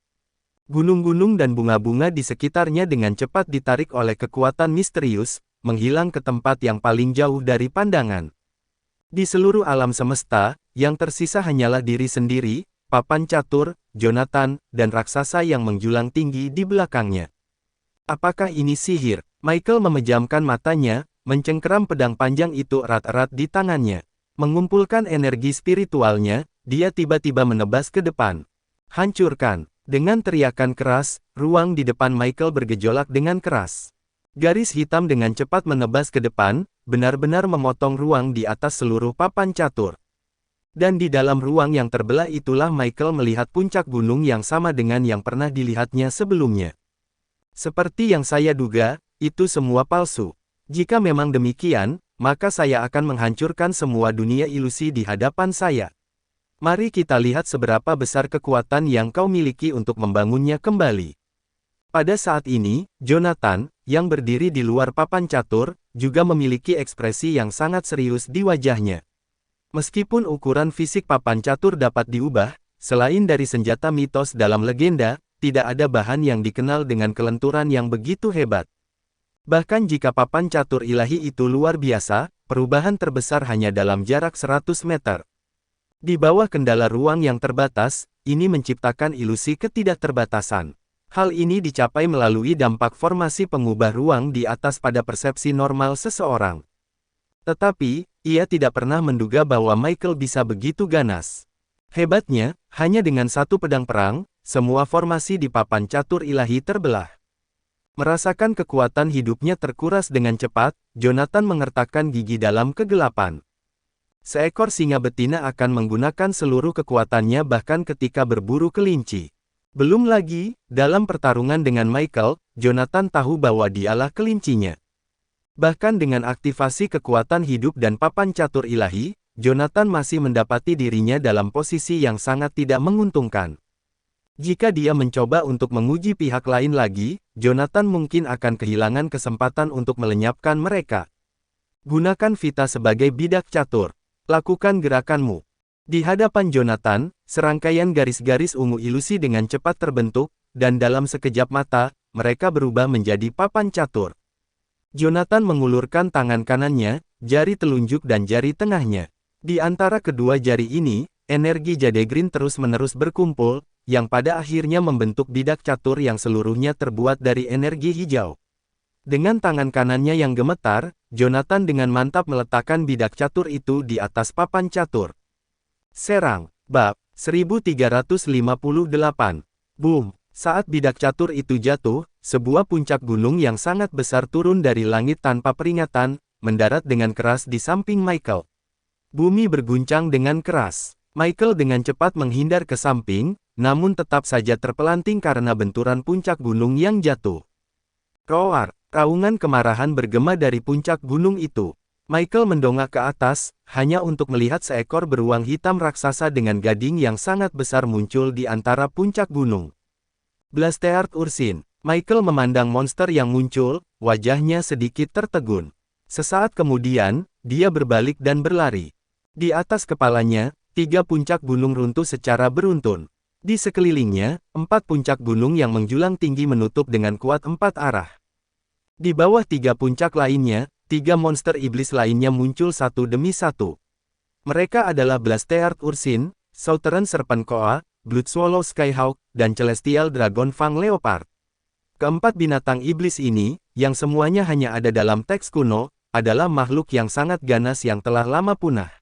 Gunung-gunung dan bunga-bunga di sekitarnya dengan cepat ditarik oleh kekuatan misterius, menghilang ke tempat yang paling jauh dari pandangan. Di seluruh alam semesta, yang tersisa hanyalah diri sendiri, papan catur, Jonathan, dan raksasa yang menjulang tinggi di belakangnya. Apakah ini sihir? Michael memejamkan matanya, mencengkeram pedang panjang itu erat-erat di tangannya. Mengumpulkan energi spiritualnya, dia tiba-tiba menebas ke depan. Hancurkan! Dengan teriakan keras, ruang di depan Michael bergejolak dengan keras. Garis hitam dengan cepat menebas ke depan, benar-benar memotong ruang di atas seluruh papan catur. Dan di dalam ruang yang terbelah itulah Michael melihat puncak gunung yang sama dengan yang pernah dilihatnya sebelumnya. Seperti yang saya duga, itu semua palsu. Jika memang demikian, maka saya akan menghancurkan semua dunia ilusi di hadapan saya. Mari kita lihat seberapa besar kekuatan yang kau miliki untuk membangunnya kembali. Pada saat ini, Jonathan, yang berdiri di luar papan catur, juga memiliki ekspresi yang sangat serius di wajahnya. Meskipun ukuran fisik papan catur dapat diubah, selain dari senjata mitos dalam legenda, tidak ada bahan yang dikenal dengan kelenturan yang begitu hebat. Bahkan jika papan catur ilahi itu luar biasa, perubahan terbesar hanya dalam jarak 100 meter. Di bawah kendala ruang yang terbatas, ini menciptakan ilusi ketidakterbatasan. Hal ini dicapai melalui dampak formasi pengubah ruang di atas pada persepsi normal seseorang. Tetapi, ia tidak pernah menduga bahwa Michael bisa begitu ganas. Hebatnya, hanya dengan satu pedang perang, semua formasi di papan catur ilahi terbelah. Merasakan kekuatan hidupnya terkuras dengan cepat, Jonathan mengertakkan gigi dalam kegelapan. Seekor singa betina akan menggunakan seluruh kekuatannya bahkan ketika berburu kelinci. Belum lagi, dalam pertarungan dengan Michael, Jonathan tahu bahwa dialah kelincinya. Bahkan dengan aktivasi kekuatan hidup dan papan catur ilahi, Jonathan masih mendapati dirinya dalam posisi yang sangat tidak menguntungkan. Jika dia mencoba untuk menguji pihak lain lagi, Jonathan mungkin akan kehilangan kesempatan untuk melenyapkan mereka. Gunakan Vita sebagai bidak catur. Lakukan gerakanmu. Di hadapan Jonathan, serangkaian garis-garis ungu ilusi dengan cepat terbentuk, dan dalam sekejap mata, mereka berubah menjadi papan catur. Jonathan mengulurkan tangan kanannya, jari telunjuk dan jari tengahnya. Di antara kedua jari ini, energi Jadegrin terus-menerus berkumpul, yang pada akhirnya membentuk bidak catur yang seluruhnya terbuat dari energi hijau. Dengan tangan kanannya yang gemetar, Jonathan dengan mantap meletakkan bidak catur itu di atas papan catur. Serang, bab 1358. Boom! Saat bidak catur itu jatuh, sebuah puncak gunung yang sangat besar turun dari langit tanpa peringatan, mendarat dengan keras di samping Michael. Bumi berguncang dengan keras. Michael dengan cepat menghindar ke samping, namun tetap saja terpelanting karena benturan puncak gunung yang jatuh. Roar! Raungan kemarahan bergema dari puncak gunung itu. Michael mendongak ke atas, hanya untuk melihat seekor beruang hitam raksasa dengan gading yang sangat besar muncul di antara puncak gunung. Blasteart Ursin. Michael memandang monster yang muncul, wajahnya sedikit tertegun. Sesaat kemudian, dia berbalik dan berlari. Di atas kepalanya, 3 puncak gunung runtuh secara beruntun. Di sekelilingnya, 4 puncak gunung yang menjulang tinggi menutup dengan kuat 4 arah. Di bawah 3 puncak lainnya, 3 monster iblis lainnya muncul satu demi satu. Mereka adalah Blasteart Ursin, Southern Serpent Koa, Blood Swallow Skyhawk, dan Celestial Dragon Fang Leopard. Keempat binatang iblis ini, yang semuanya hanya ada dalam teks kuno, adalah makhluk yang sangat ganas yang telah lama punah.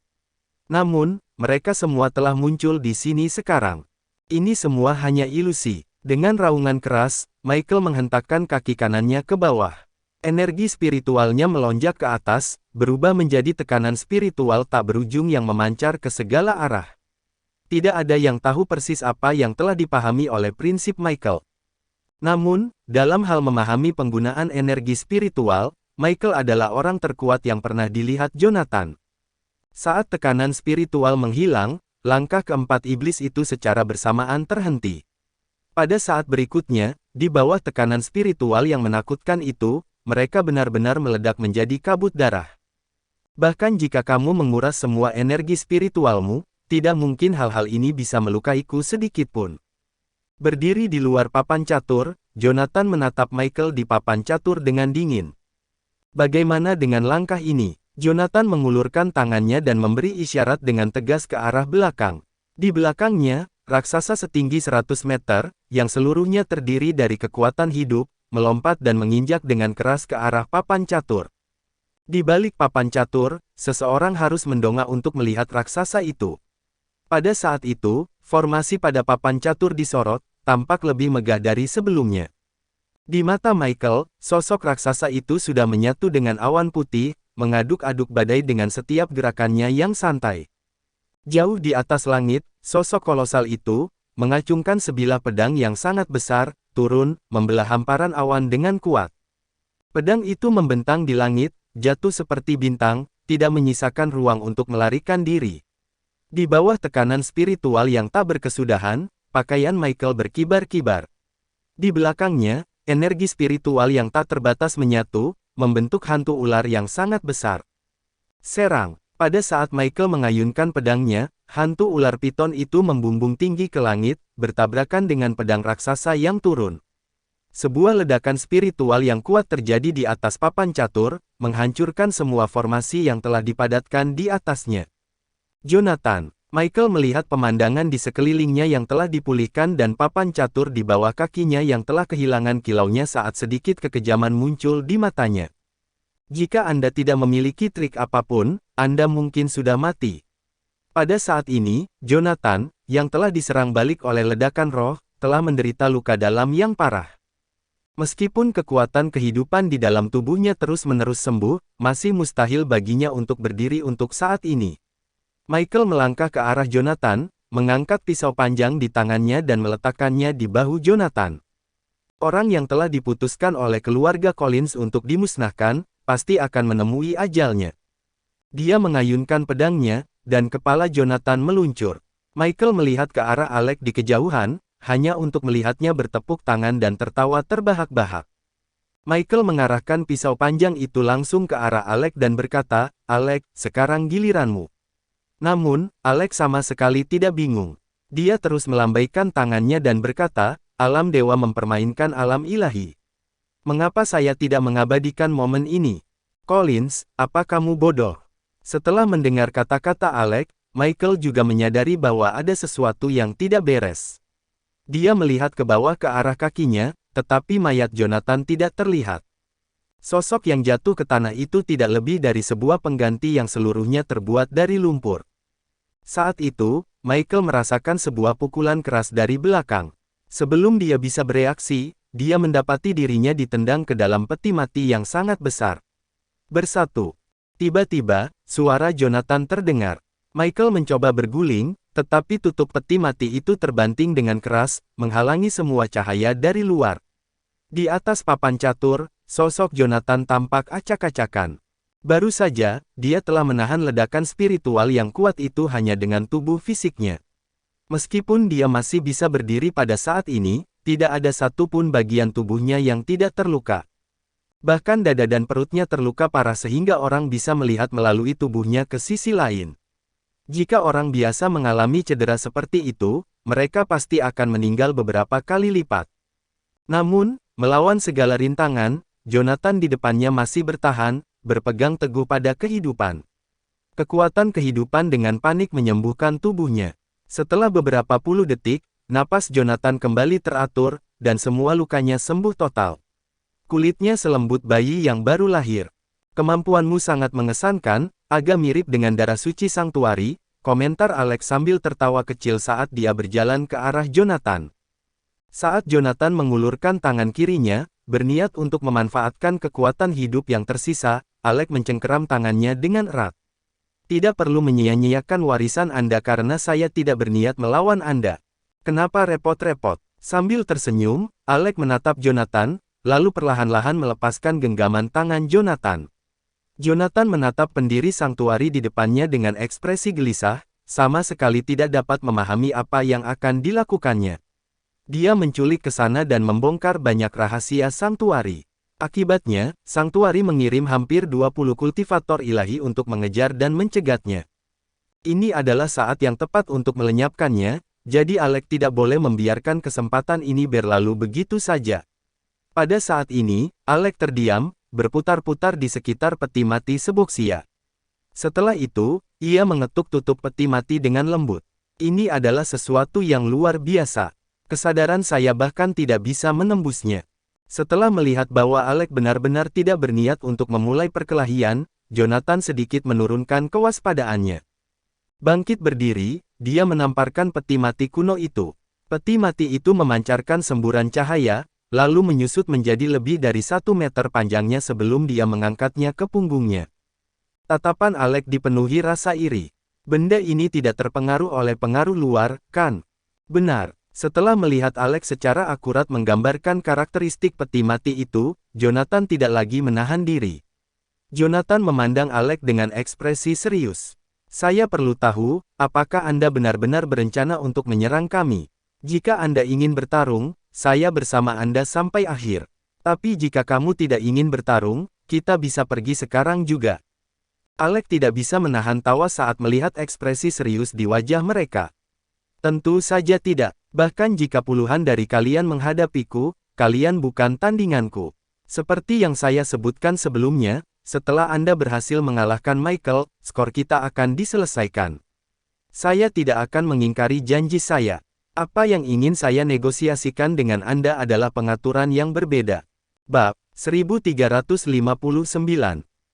Namun, mereka semua telah muncul di sini sekarang. Ini semua hanya ilusi. Dengan raungan keras, Michael menghentakkan kaki kanannya ke bawah. Energi spiritualnya melonjak ke atas, berubah menjadi tekanan spiritual tak berujung yang memancar ke segala arah. Tidak ada yang tahu persis apa yang telah dipahami oleh prinsip Michael. Namun, dalam hal memahami penggunaan energi spiritual, Michael adalah orang terkuat yang pernah dilihat Jonathan. Saat tekanan spiritual menghilang, langkah keempat iblis itu secara bersamaan terhenti. Pada saat berikutnya, di bawah tekanan spiritual yang menakutkan itu, mereka benar-benar meledak menjadi kabut darah. Bahkan jika kamu menguras semua energi spiritualmu, tidak mungkin hal-hal ini bisa melukaiku sedikitpun. Berdiri di luar papan catur, Jonathan menatap Michael di papan catur dengan dingin. Bagaimana dengan langkah ini? Jonathan mengulurkan tangannya dan memberi isyarat dengan tegas ke arah belakang. Di belakangnya, raksasa setinggi 100 meter, yang seluruhnya terdiri dari kekuatan hidup, melompat dan menginjak dengan keras ke arah papan catur. Di balik papan catur, seseorang harus mendongak untuk melihat raksasa itu. Pada saat itu, formasi pada papan catur disorot, tampak lebih megah dari sebelumnya. Di mata Michael, sosok raksasa itu sudah menyatu dengan awan putih, mengaduk-aduk badai dengan setiap gerakannya yang santai. Jauh di atas langit, sosok kolosal itu, mengacungkan sebilah pedang yang sangat besar, turun, membelah hamparan awan dengan kuat. Pedang itu membentang di langit, jatuh seperti bintang, tidak menyisakan ruang untuk melarikan diri. Di bawah tekanan spiritual yang tak berkesudahan, pakaian Michael berkibar-kibar. Di belakangnya, energi spiritual yang tak terbatas menyatu, membentuk hantu ular yang sangat besar. Serang. Pada saat Michael mengayunkan pedangnya, hantu ular piton itu membumbung tinggi ke langit, bertabrakan dengan pedang raksasa yang turun. Sebuah ledakan spiritual yang kuat terjadi di atas papan catur, menghancurkan semua formasi yang telah dipadatkan di atasnya. Jonathan. Michael melihat pemandangan di sekelilingnya yang telah dipulihkan dan papan catur di bawah kakinya yang telah kehilangan kilaunya saat sedikit kekejaman muncul di matanya. Jika Anda tidak memiliki trik apapun, Anda mungkin sudah mati. Pada saat ini, Jonathan, yang telah diserang balik oleh ledakan roh, telah menderita luka dalam yang parah. Meskipun kekuatan kehidupan di dalam tubuhnya terus-menerus sembuh, masih mustahil baginya untuk berdiri untuk saat ini. Michael melangkah ke arah Jonathan, mengangkat pisau panjang di tangannya dan meletakkannya di bahu Jonathan. Orang yang telah diputuskan oleh keluarga Collins untuk dimusnahkan, pasti akan menemui ajalnya. Dia mengayunkan pedangnya, dan kepala Jonathan meluncur. Michael melihat ke arah Alec di kejauhan, hanya untuk melihatnya bertepuk tangan dan tertawa terbahak-bahak. Michael mengarahkan pisau panjang itu langsung ke arah Alec dan berkata, "Alec, sekarang giliranmu." Namun, Alec sama sekali tidak bingung. Dia terus melambaikan tangannya dan berkata, "Alam dewa mempermainkan alam ilahi. Mengapa saya tidak mengabadikan momen ini? Collins, apa kamu bodoh?" Setelah mendengar kata-kata Alec, Michael juga menyadari bahwa ada sesuatu yang tidak beres. Dia melihat ke bawah ke arah kakinya, tetapi mayat Jonathan tidak terlihat. Sosok yang jatuh ke tanah itu tidak lebih dari sebuah pengganti yang seluruhnya terbuat dari lumpur. Saat itu, Michael merasakan sebuah pukulan keras dari belakang. Sebelum dia bisa bereaksi, dia mendapati dirinya ditendang ke dalam peti mati yang sangat besar. Bersatu. Tiba-tiba, suara Jonathan terdengar. Michael mencoba berguling, tetapi tutup peti mati itu terbanting dengan keras, menghalangi semua cahaya dari luar. Di atas papan catur, sosok Jonathan tampak acak-acakan. Baru saja, dia telah menahan ledakan spiritual yang kuat itu hanya dengan tubuh fisiknya. Meskipun dia masih bisa berdiri pada saat ini, tidak ada satupun bagian tubuhnya yang tidak terluka. Bahkan dada dan perutnya terluka parah sehingga orang bisa melihat melalui tubuhnya ke sisi lain. Jika orang biasa mengalami cedera seperti itu, mereka pasti akan meninggal beberapa kali lipat. Namun, melawan segala rintangan, Jonathan di depannya masih bertahan, berpegang teguh pada kehidupan. Kekuatan kehidupan dengan panik menyembuhkan tubuhnya. Setelah beberapa puluh detik, napas Jonathan kembali teratur, dan semua lukanya sembuh total. Kulitnya selembut bayi yang baru lahir. "Kemampuanmu sangat mengesankan, agak mirip dengan darah suci Sanctuary," komentar Alex sambil tertawa kecil saat dia berjalan ke arah Jonathan. Saat Jonathan mengulurkan tangan kirinya, berniat untuk memanfaatkan kekuatan hidup yang tersisa, Alex mencengkeram tangannya dengan erat. "Tidak perlu menyia-nyiakan warisan Anda karena saya tidak berniat melawan Anda. Kenapa repot-repot?" Sambil tersenyum, Alex menatap Jonathan, lalu perlahan-lahan melepaskan genggaman tangan Jonathan. Jonathan menatap pendiri Sanctuary di depannya dengan ekspresi gelisah, sama sekali tidak dapat memahami apa yang akan dilakukannya. Dia menculik ke sana dan membongkar banyak rahasia Sanctuary. Akibatnya, Sanctuary mengirim hampir 20 kultivator ilahi untuk mengejar dan mencegatnya. Ini adalah saat yang tepat untuk melenyapkannya, jadi Alex tidak boleh membiarkan kesempatan ini berlalu begitu saja. Pada saat ini, Alex terdiam, berputar-putar di sekitar peti mati Seboxia. Setelah itu, ia mengetuk tutup peti mati dengan lembut. "Ini adalah sesuatu yang luar biasa. Kesadaran saya bahkan tidak bisa menembusnya." Setelah melihat bahwa Alex benar-benar tidak berniat untuk memulai perkelahian, Jonathan sedikit menurunkan kewaspadaannya. Bangkit berdiri, dia menamparkan peti mati kuno itu. Peti mati itu memancarkan semburan cahaya, lalu menyusut menjadi lebih dari 1 meter panjangnya sebelum dia mengangkatnya ke punggungnya. Tatapan Alex dipenuhi rasa iri. "Benda ini tidak terpengaruh oleh pengaruh luar, kan?" "Benar." Setelah melihat Alex secara akurat menggambarkan karakteristik peti mati itu, Jonathan tidak lagi menahan diri. Jonathan memandang Alex dengan ekspresi serius. "Saya perlu tahu, apakah Anda benar-benar berencana untuk menyerang kami? Jika Anda ingin bertarung, saya bersama Anda sampai akhir." Tapi jika kamu tidak ingin bertarung, kita bisa pergi sekarang juga. Alex tidak bisa menahan tawa saat melihat ekspresi serius di wajah mereka. Tentu saja tidak. Bahkan jika puluhan dari kalian menghadapiku, kalian bukan tandinganku. Seperti yang saya sebutkan sebelumnya, setelah Anda berhasil mengalahkan Michael, skor kita akan diselesaikan. Saya tidak akan mengingkari janji saya. Apa yang ingin saya negosiasikan dengan Anda adalah pengaturan yang berbeda. Bab 1359.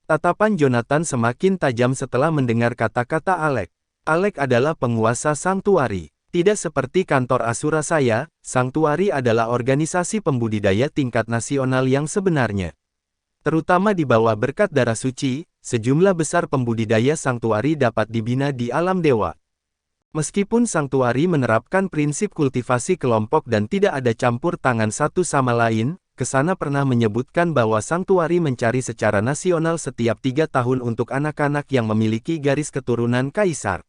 Tatapan Jonathan semakin tajam setelah mendengar kata-kata Alex. Alex adalah penguasa Sanktuari. Tidak seperti kantor Asura saya, Sanktuari adalah organisasi pembudidaya tingkat nasional yang sebenarnya. Terutama di bawah berkat darah suci, sejumlah besar pembudidaya Sanktuari dapat dibina di alam dewa. Meskipun Sanktuari menerapkan prinsip kultivasi kelompok dan tidak ada campur tangan satu sama lain, Kesana pernah menyebutkan bahwa Sanktuari mencari secara nasional setiap 3 tahun untuk anak-anak yang memiliki garis keturunan kaisar.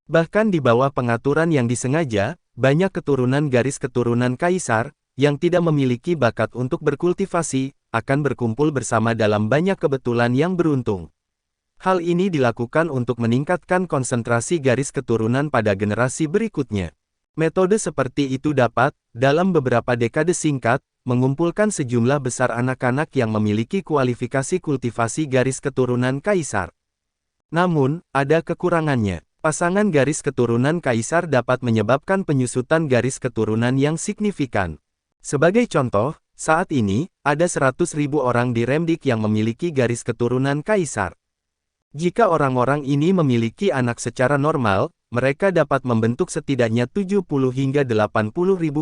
Bahkan di bawah pengaturan yang disengaja, banyak keturunan garis keturunan kaisar, yang tidak memiliki bakat untuk berkultivasi, akan berkumpul bersama dalam banyak kebetulan yang beruntung. Hal ini dilakukan untuk meningkatkan konsentrasi garis keturunan pada generasi berikutnya. Metode seperti itu dapat, dalam beberapa dekade singkat, mengumpulkan sejumlah besar anak-anak yang memiliki kualifikasi kultivasi garis keturunan kaisar. Namun, ada kekurangannya. Pasangan garis keturunan kaisar dapat menyebabkan penyusutan garis keturunan yang signifikan. Sebagai contoh, saat ini, ada 100.000 orang di Remdik yang memiliki garis keturunan kaisar. Jika orang-orang ini memiliki anak secara normal, mereka dapat membentuk setidaknya 70 hingga 80.000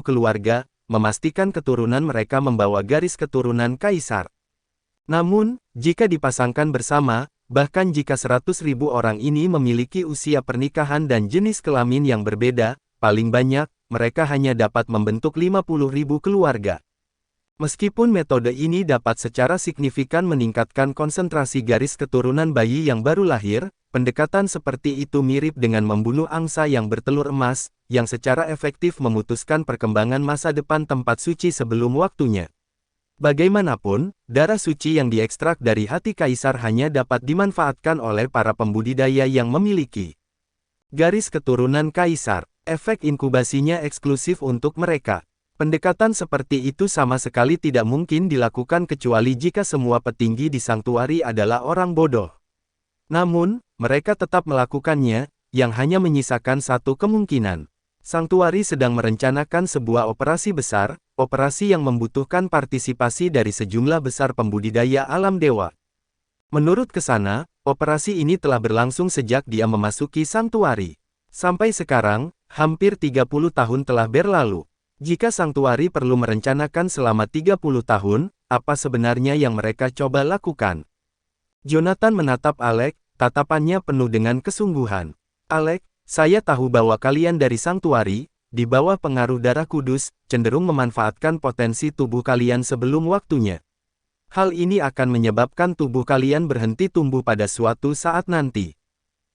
keluarga, memastikan keturunan mereka membawa garis keturunan kaisar. Namun, jika dipasangkan bersama, bahkan jika 100.000 orang ini memiliki usia pernikahan dan jenis kelamin yang berbeda, paling banyak, mereka hanya dapat membentuk 50.000 keluarga. Meskipun metode ini dapat secara signifikan meningkatkan konsentrasi garis keturunan bayi yang baru lahir, pendekatan seperti itu mirip dengan membunuh angsa yang bertelur emas, yang secara efektif memutuskan perkembangan masa depan tempat suci sebelum waktunya. Bagaimanapun, darah suci yang diekstrak dari hati kaisar hanya dapat dimanfaatkan oleh para pembudidaya yang memiliki garis keturunan kaisar. Efek inkubasinya eksklusif untuk mereka. Pendekatan seperti itu sama sekali tidak mungkin dilakukan kecuali jika semua petinggi di Sanktuari adalah orang bodoh. Namun, mereka tetap melakukannya, yang hanya menyisakan satu kemungkinan. Sanktuari sedang merencanakan sebuah operasi besar, operasi yang membutuhkan partisipasi dari sejumlah besar pembudidaya alam dewa. Menurut Kesana, operasi ini telah berlangsung sejak dia memasuki Sanktuari. Sampai sekarang, hampir 30 tahun telah berlalu. Jika Sanktuari perlu merencanakan selama 30 tahun, apa sebenarnya yang mereka coba lakukan? Jonathan menatap Alex, tatapannya penuh dengan kesungguhan. Alex, saya tahu bahwa kalian dari Sanktuari, di bawah pengaruh darah kudus, cenderung memanfaatkan potensi tubuh kalian sebelum waktunya. Hal ini akan menyebabkan tubuh kalian berhenti tumbuh pada suatu saat nanti.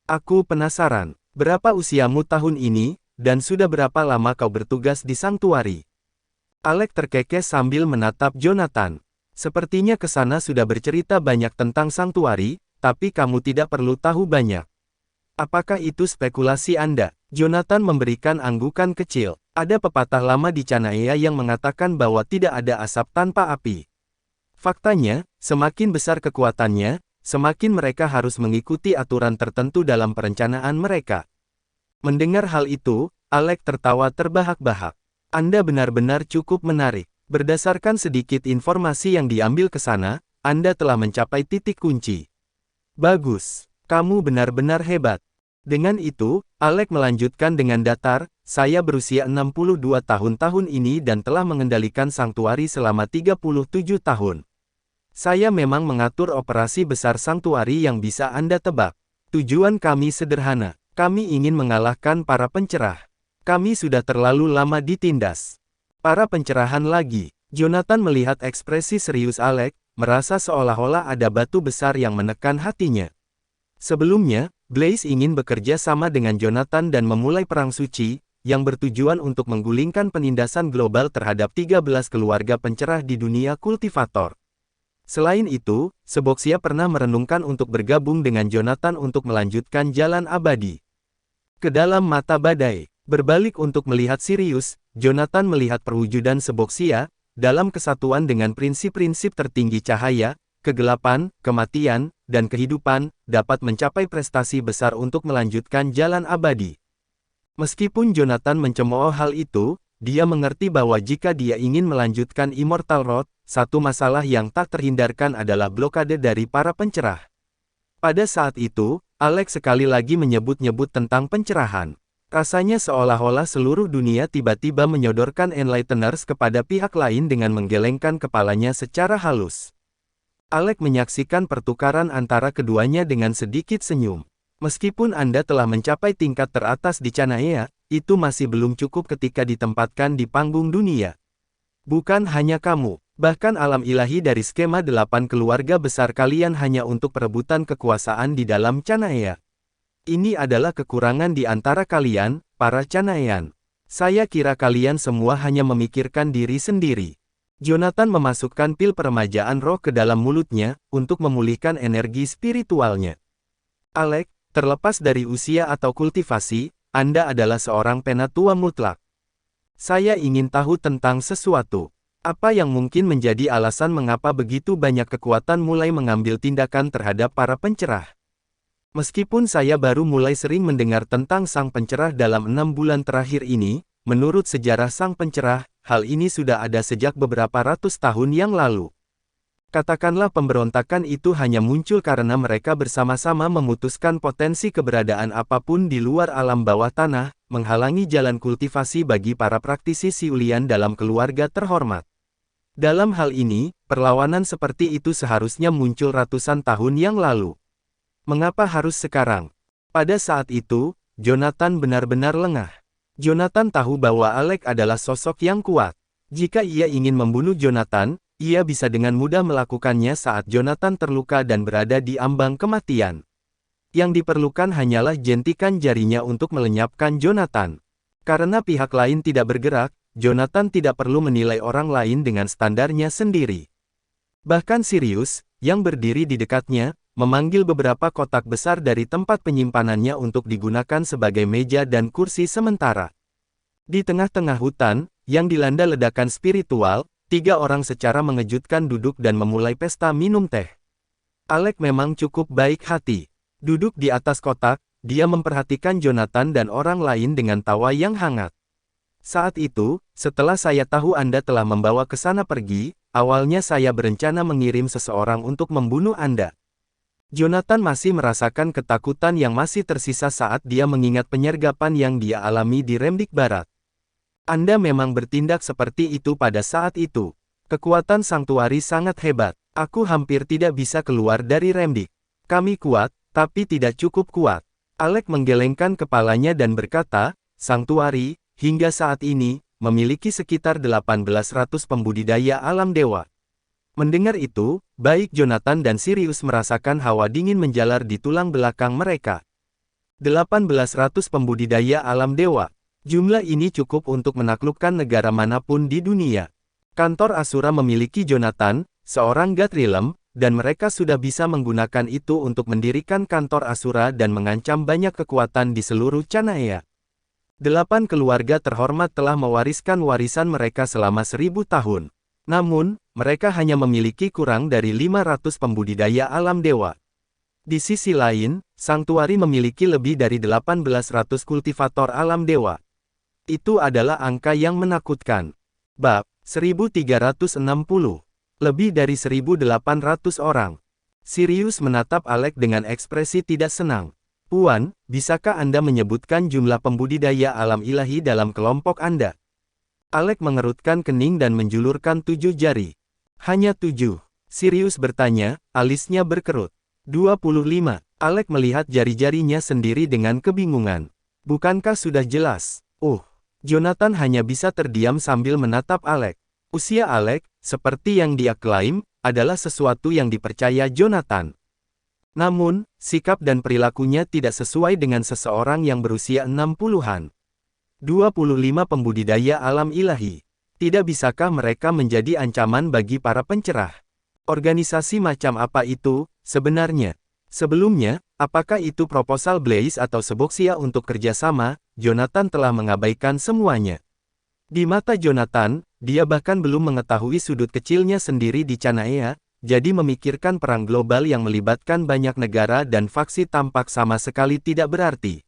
Aku penasaran, berapa usiamu tahun ini? Dan sudah berapa lama kau bertugas di Sanktuari? Alex terkekeh sambil menatap Jonathan. Sepertinya Kesana sudah bercerita banyak tentang Sanktuari, tapi kamu tidak perlu tahu banyak. Apakah itu spekulasi Anda? Jonathan memberikan anggukan kecil. Ada pepatah lama di Canaya yang mengatakan bahwa tidak ada asap tanpa api. Faktanya, semakin besar kekuatannya, semakin mereka harus mengikuti aturan tertentu dalam perencanaan mereka. Mendengar hal itu, Alex tertawa terbahak-bahak. Anda benar-benar cukup menarik. Berdasarkan sedikit informasi yang diambil ke sana, Anda telah mencapai titik kunci. Bagus, kamu benar-benar hebat. Dengan itu, Alex melanjutkan dengan datar, saya berusia 62 tahun ini dan telah mengendalikan Sanktuari selama 37 tahun. Saya memang mengatur operasi besar Sanktuari yang bisa Anda tebak. Tujuan kami sederhana. Kami ingin mengalahkan para pencerah. Kami sudah terlalu lama ditindas. Para pencerahan lagi. Jonathan melihat ekspresi serius Alex, merasa seolah-olah ada batu besar yang menekan hatinya. Sebelumnya, Blaze ingin bekerja sama dengan Jonathan dan memulai perang suci, yang bertujuan untuk menggulingkan penindasan global terhadap 13 keluarga pencerah di dunia kultivator. Selain itu, Seboxia pernah merenungkan untuk bergabung dengan Jonathan untuk melanjutkan jalan abadi ke dalam mata badai. Berbalik untuk melihat Sirius, Jonathan melihat perwujudan Seboxia dalam kesatuan dengan prinsip-prinsip tertinggi cahaya, kegelapan, kematian, dan kehidupan, dapat mencapai prestasi besar untuk melanjutkan jalan abadi. Meskipun Jonathan mencemooh hal itu, dia mengerti bahwa jika dia ingin melanjutkan Immortal Road, satu masalah yang tak terhindarkan adalah blokade dari para pencerah. Pada saat itu, Alex sekali lagi menyebut-nyebut tentang pencerahan. Rasanya seolah-olah seluruh dunia tiba-tiba menyodorkan Enlighteners kepada pihak lain dengan menggelengkan kepalanya secara halus. Alex menyaksikan pertukaran antara keduanya dengan sedikit senyum. Meskipun Anda telah mencapai tingkat teratas di Chanaea, itu masih belum cukup ketika ditempatkan di panggung dunia. Bukan hanya kamu, bahkan alam ilahi dari skema 8 keluarga besar kalian hanya untuk perebutan kekuasaan di dalam Chanaea. Ini adalah kekurangan di antara kalian, para Chanaean. Saya kira kalian semua hanya memikirkan diri sendiri. Jonathan memasukkan pil peremajaan roh ke dalam mulutnya, untuk memulihkan energi spiritualnya. Alex, terlepas dari usia atau kultivasi, Anda adalah seorang penatua mutlak. Saya ingin tahu tentang sesuatu. Apa yang mungkin menjadi alasan mengapa begitu banyak kekuatan mulai mengambil tindakan terhadap para pencerah? Meskipun saya baru mulai sering mendengar tentang sang pencerah dalam 6 bulan terakhir ini, menurut sejarah sang pencerah, hal ini sudah ada sejak beberapa ratus tahun yang lalu. Katakanlah pemberontakan itu hanya muncul karena mereka bersama-sama memutuskan potensi keberadaan apapun di luar alam bawah tanah, menghalangi jalan kultivasi bagi para praktisi Siulian dalam keluarga terhormat. Dalam hal ini, perlawanan seperti itu seharusnya muncul ratusan tahun yang lalu. Mengapa harus sekarang? Pada saat itu, Jonathan benar-benar lengah. Jonathan tahu bahwa Alex adalah sosok yang kuat. Jika ia ingin membunuh Jonathan, ia bisa dengan mudah melakukannya saat Jonathan terluka dan berada di ambang kematian. Yang diperlukan hanyalah jentikan jarinya untuk melenyapkan Jonathan. Karena pihak lain tidak bergerak, Jonathan tidak perlu menilai orang lain dengan standarnya sendiri. Bahkan Sirius, yang berdiri di dekatnya, memanggil beberapa kotak besar dari tempat penyimpanannya untuk digunakan sebagai meja dan kursi sementara. Di tengah-tengah hutan, yang dilanda ledakan spiritual, 3 orang secara mengejutkan duduk dan memulai pesta minum teh. Alex memang cukup baik hati. Duduk di atas kotak, dia memperhatikan Jonathan dan orang lain dengan tawa yang hangat. Saat itu, setelah saya tahu Anda telah membawa ke sana pergi, awalnya saya berencana mengirim seseorang untuk membunuh Anda. Jonathan masih merasakan ketakutan yang masih tersisa saat dia mengingat penyergapan yang dia alami di Remdik Barat. Anda memang bertindak seperti itu pada saat itu. Kekuatan Sanktuari sangat hebat. Aku hampir tidak bisa keluar dari Remdik. Kami kuat, tapi tidak cukup kuat. Alex menggelengkan kepalanya dan berkata, Sanktuari, hingga saat ini, memiliki sekitar 1800 pembudidaya alam dewa. Mendengar itu, baik Jonathan dan Sirius merasakan hawa dingin menjalar di tulang belakang mereka. 1800 pembudidaya alam dewa. Jumlah ini cukup untuk menaklukkan negara manapun di dunia. Kantor Asura memiliki Jonathan, seorang Gatrilem, dan mereka sudah bisa menggunakan itu untuk mendirikan kantor Asura dan mengancam banyak kekuatan di seluruh Chanaea. 8 keluarga terhormat telah mewariskan warisan mereka selama 1000 tahun. Namun, mereka hanya memiliki kurang dari 500 pembudidaya alam dewa. Di sisi lain, Sanktuari memiliki lebih dari 1800 kultivator alam dewa. Itu adalah angka yang menakutkan. Bab 1360. Lebih dari 1800 orang. Sirius menatap Alex dengan ekspresi tidak senang. Puan, bisakah Anda menyebutkan jumlah pembudidaya alam ilahi dalam kelompok Anda? Alex mengerutkan kening dan menjulurkan 7 jari. Hanya 7. Sirius bertanya, alisnya berkerut. 25. Alex melihat jari-jarinya sendiri dengan kebingungan. Bukankah sudah jelas? Jonathan hanya bisa terdiam sambil menatap Alex. Usia Alex, seperti yang dia klaim, adalah sesuatu yang dipercaya Jonathan. Namun, sikap dan perilakunya tidak sesuai dengan seseorang yang berusia 60-an. 25 pembudidaya alam ilahi. Tidak bisakah mereka menjadi ancaman bagi para pencerah? Organisasi macam apa itu, sebenarnya? Sebelumnya, apakah itu proposal Blaze atau Seboxia untuk kerjasama? Jonathan telah mengabaikan semuanya. Di mata Jonathan, dia bahkan belum mengetahui sudut kecilnya sendiri di Chanaea, jadi memikirkan perang global yang melibatkan banyak negara dan faksi tampak sama sekali tidak berarti.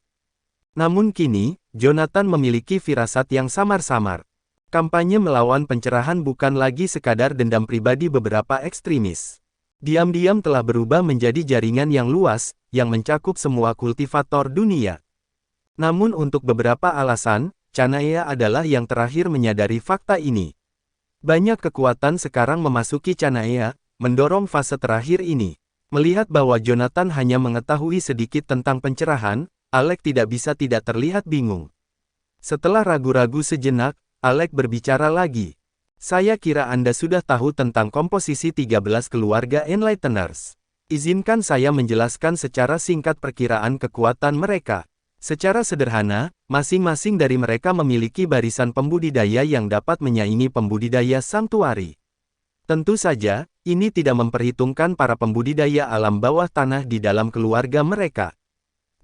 Namun kini, Jonathan memiliki firasat yang samar-samar. Kampanye melawan pencerahan bukan lagi sekadar dendam pribadi beberapa ekstremis. Diam-diam telah berubah menjadi jaringan yang luas, yang mencakup semua kultivator dunia. Namun untuk beberapa alasan, Chanaea adalah yang terakhir menyadari fakta ini. Banyak kekuatan sekarang memasuki Chanaea, mendorong fase terakhir ini. Melihat bahwa Jonathan hanya mengetahui sedikit tentang pencerahan, Alex tidak bisa tidak terlihat bingung. Setelah ragu-ragu sejenak, Alex berbicara lagi. Saya kira Anda sudah tahu tentang komposisi 13 keluarga Enlighteners. Izinkan saya menjelaskan secara singkat perkiraan kekuatan mereka. Secara sederhana, masing-masing dari mereka memiliki barisan pembudidaya yang dapat menyaingi pembudidaya Sanctuary. Tentu saja, ini tidak memperhitungkan para pembudidaya alam bawah tanah di dalam keluarga mereka.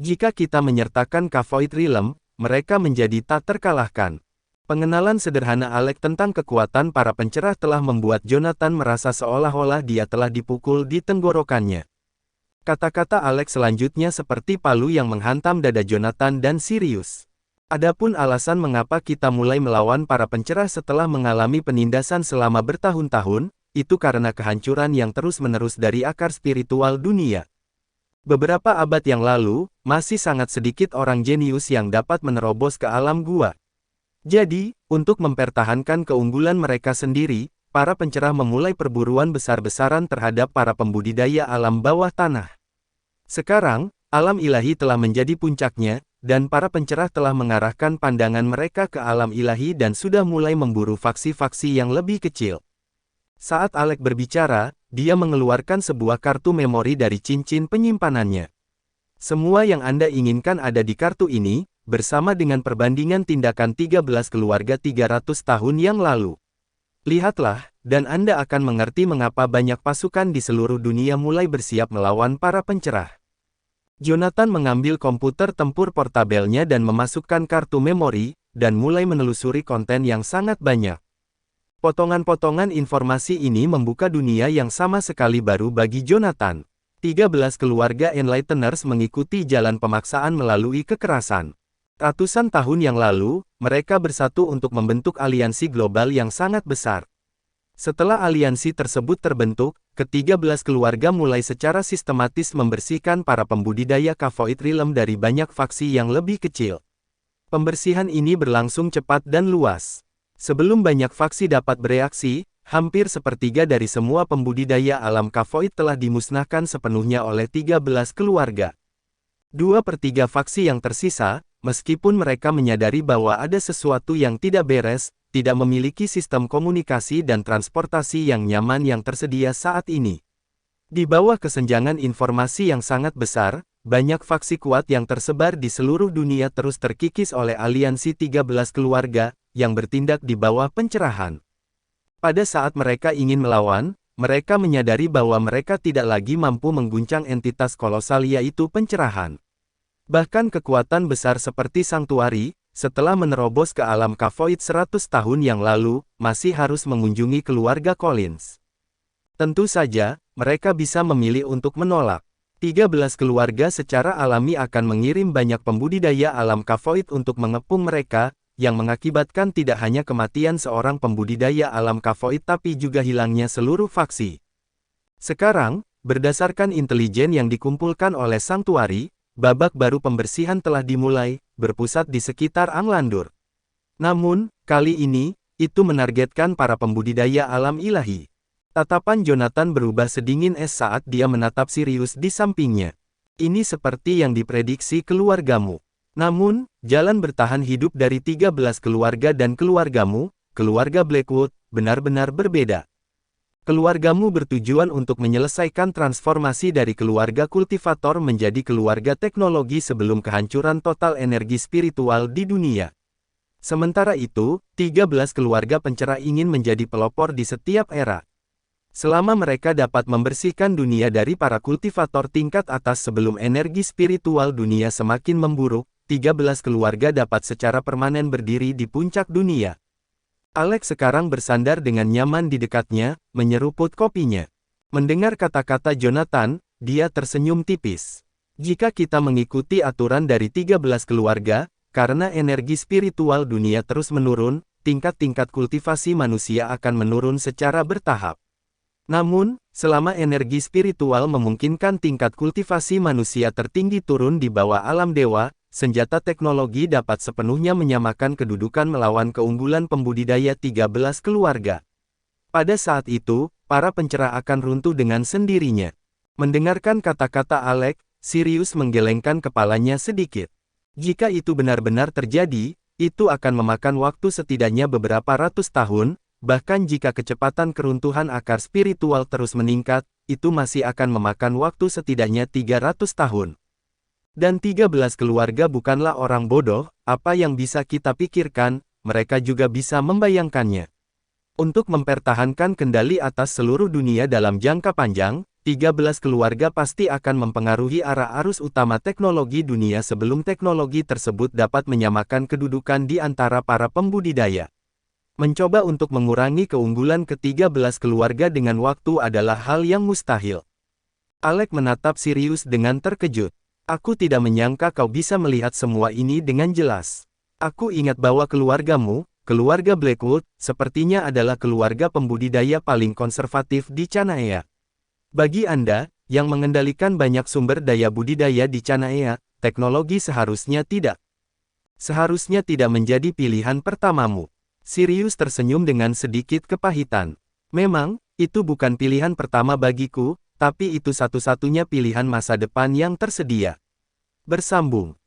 Jika kita menyertakan Cavoid Realm, mereka menjadi tak terkalahkan. Pengenalan sederhana Alex tentang kekuatan para pencerah telah membuat Jonathan merasa seolah-olah dia telah dipukul di tenggorokannya. Kata-kata Alex selanjutnya seperti palu yang menghantam dada Jonathan dan Sirius. Adapun alasan mengapa kita mulai melawan para pencerah setelah mengalami penindasan selama bertahun-tahun, itu karena kehancuran yang terus-menerus dari akar spiritual dunia. Beberapa abad yang lalu, masih sangat sedikit orang jenius yang dapat menerobos ke alam gua. Jadi, untuk mempertahankan keunggulan mereka sendiri, para pencerah memulai perburuan besar-besaran terhadap para pembudidaya alam bawah tanah. Sekarang, alam ilahi telah menjadi puncaknya, dan para pencerah telah mengarahkan pandangan mereka ke alam ilahi dan sudah mulai memburu faksi-faksi yang lebih kecil. Saat Alex berbicara, dia mengeluarkan sebuah kartu memori dari cincin penyimpanannya. Semua yang Anda inginkan ada di kartu ini, bersama dengan perbandingan tindakan 13 keluarga 300 tahun yang lalu. Lihatlah, dan Anda akan mengerti mengapa banyak pasukan di seluruh dunia mulai bersiap melawan para pencerah. Jonathan mengambil komputer tempur portabelnya dan memasukkan kartu memori, dan mulai menelusuri konten yang sangat banyak. Potongan-potongan informasi ini membuka dunia yang sama sekali baru bagi Jonathan. 13 keluarga Enlighteners mengikuti jalan pemaksaan melalui kekerasan. Ratusan tahun yang lalu, mereka bersatu untuk membentuk aliansi global yang sangat besar. Setelah aliansi tersebut terbentuk, ke-13 keluarga mulai secara sistematis membersihkan para pembudidaya Cavoid Realm dari banyak faksi yang lebih kecil. Pembersihan ini berlangsung cepat dan luas. Sebelum banyak faksi dapat bereaksi, hampir sepertiga dari semua pembudidaya alam Cavoid telah dimusnahkan sepenuhnya oleh 13 keluarga. 2/3 faksi yang tersisa, meskipun mereka menyadari bahwa ada sesuatu yang tidak beres, tidak memiliki sistem komunikasi dan transportasi yang nyaman yang tersedia saat ini. Di bawah kesenjangan informasi yang sangat besar, banyak faksi kuat yang tersebar di seluruh dunia terus terkikis oleh aliansi 13 keluarga, yang bertindak di bawah pencerahan. Pada saat mereka ingin melawan, mereka menyadari bahwa mereka tidak lagi mampu mengguncang entitas kolosal yaitu pencerahan. Bahkan kekuatan besar seperti Sanctuary, setelah menerobos ke alam Cavoid 100 tahun yang lalu, masih harus mengunjungi keluarga Collins. Tentu saja, mereka bisa memilih untuk menolak. 13 keluarga secara alami akan mengirim banyak pembudidaya alam Cavoid untuk mengepung mereka, yang mengakibatkan tidak hanya kematian seorang pembudidaya alam Cavoid tapi juga hilangnya seluruh faksi. Sekarang, berdasarkan intelijen yang dikumpulkan oleh Sanctuary, babak baru pembersihan telah dimulai, berpusat di sekitar Anglandur. Namun, kali ini, itu menargetkan para pembudidaya alam ilahi. Tatapan Jonathan berubah sedingin es saat dia menatap Sirius di sampingnya. Ini seperti yang diprediksi keluargamu. Namun, jalan bertahan hidup dari 13 keluarga dan keluargamu, keluarga Blackwood, benar-benar berbeda. Keluargamu bertujuan untuk menyelesaikan transformasi dari keluarga kultivator menjadi keluarga teknologi sebelum kehancuran total energi spiritual di dunia. Sementara itu, 13 keluarga pencerah ingin menjadi pelopor di setiap era. Selama mereka dapat membersihkan dunia dari para kultivator tingkat atas sebelum energi spiritual dunia semakin memburuk, 13 keluarga dapat secara permanen berdiri di puncak dunia. Alex sekarang bersandar dengan nyaman di dekatnya, menyeruput kopinya. Mendengar kata-kata Jonathan, dia tersenyum tipis. Jika kita mengikuti aturan dari 13 keluarga, karena energi spiritual dunia terus menurun, tingkat-tingkat kultivasi manusia akan menurun secara bertahap. Namun, selama energi spiritual memungkinkan tingkat kultivasi manusia tertinggi turun di bawah alam dewa, senjata teknologi dapat sepenuhnya menyamakan kedudukan melawan keunggulan pembudidaya 13 keluarga. Pada saat itu, para pencerah akan runtuh dengan sendirinya. Mendengarkan kata-kata Alex, Sirius menggelengkan kepalanya sedikit. Jika itu benar-benar terjadi, itu akan memakan waktu setidaknya beberapa ratus tahun, bahkan jika kecepatan keruntuhan akar spiritual terus meningkat, itu masih akan memakan waktu setidaknya 300 tahun. Dan 13 keluarga bukanlah orang bodoh, apa yang bisa kita pikirkan, mereka juga bisa membayangkannya. Untuk mempertahankan kendali atas seluruh dunia dalam jangka panjang, 13 keluarga pasti akan mempengaruhi arah arus utama teknologi dunia sebelum teknologi tersebut dapat menyamakan kedudukan di antara para pembudidaya. Mencoba untuk mengurangi keunggulan ke-13 keluarga dengan waktu adalah hal yang mustahil. Alex menatap Sirius dengan terkejut. Aku tidak menyangka kau bisa melihat semua ini dengan jelas. Aku ingat bahwa keluargamu, keluarga Blackwood, sepertinya adalah keluarga pembudidaya paling konservatif di Chanaea. Bagi Anda, yang mengendalikan banyak sumber daya budidaya di Chanaea, teknologi seharusnya tidak menjadi pilihan pertamamu. Sirius tersenyum dengan sedikit kepahitan. Memang, itu bukan pilihan pertama bagiku, tapi itu satu-satunya pilihan masa depan yang tersedia. Bersambung.